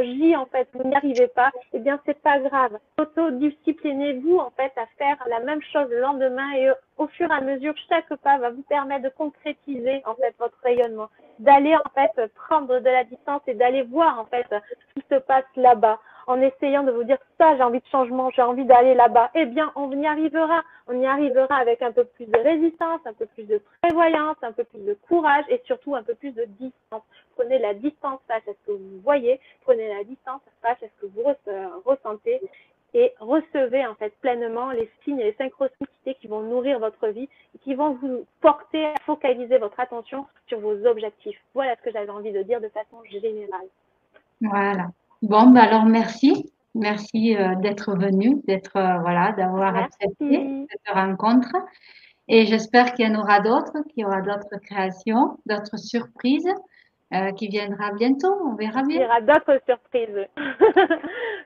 J, en fait, vous n'y arrivez pas, eh bien, c'est pas grave. Autodisciplinez-vous, en fait, à faire la même chose le lendemain et au fur et à mesure, chaque pas va vous permettre de concrétiser, en fait, votre rayonnement. D'aller, en fait, prendre de la distance et d'aller voir, en fait, ce qui se passe là-bas. En essayant de vous dire ça, j'ai envie de changement, j'ai envie d'aller là-bas, eh bien, on y arrivera. On y arrivera avec un peu plus de résistance, un peu plus de prévoyance, un peu plus de courage et surtout un peu plus de distance. Prenez la distance face à ce que vous voyez, prenez la distance face à ce que vous ressentez et recevez en fait pleinement les signes et les synchronicités qui vont nourrir votre vie et qui vont vous porter à focaliser votre attention sur vos objectifs. Voilà ce que j'avais envie de dire de façon générale.
Voilà. Bon, bah alors merci. Merci d'être venu, voilà, d'avoir accepté
Merci.
cette rencontre. Et j'espère qu'il y en aura d'autres, qu'il y aura d'autres créations, d'autres surprises qui viendra bientôt. On verra
Il
bien.
y aura d'autres surprises.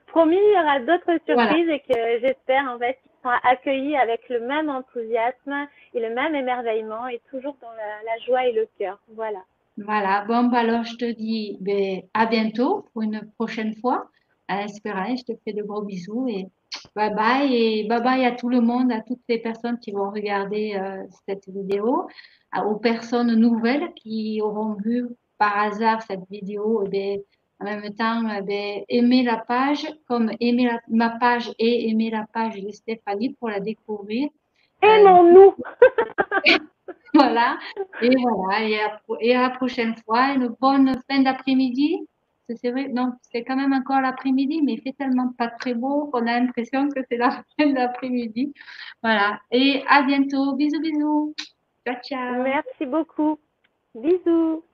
Promis, il y aura d'autres
Voilà.
surprises et que j'espère en fait qu'ils seront accueillis avec le même enthousiasme et le même émerveillement et toujours dans la joie et le cœur. Voilà.
Voilà. Bon, bah alors je te dis ben, à bientôt pour une prochaine fois. À l'espérance, je te fais de gros bisous et bye bye à tout le monde, à toutes les personnes qui vont regarder cette vidéo, aux personnes nouvelles qui auront vu par hasard cette vidéo. Et ben, en même temps, ben, aimer la page, comme aimer ma page et aimer la page de Stéphanie pour la découvrir. Euh,
Aimons-nous.
voilà. Et voilà. Et à la prochaine fois. Une bonne fin d'après-midi. C'est vrai, non, c'est quand même encore l'après-midi, mais il fait tellement pas très beau qu'on a l'impression que c'est la fin d'après-midi. Voilà. Et à bientôt. Bisous, bisous. Ciao, ciao.
Merci beaucoup. Bisous.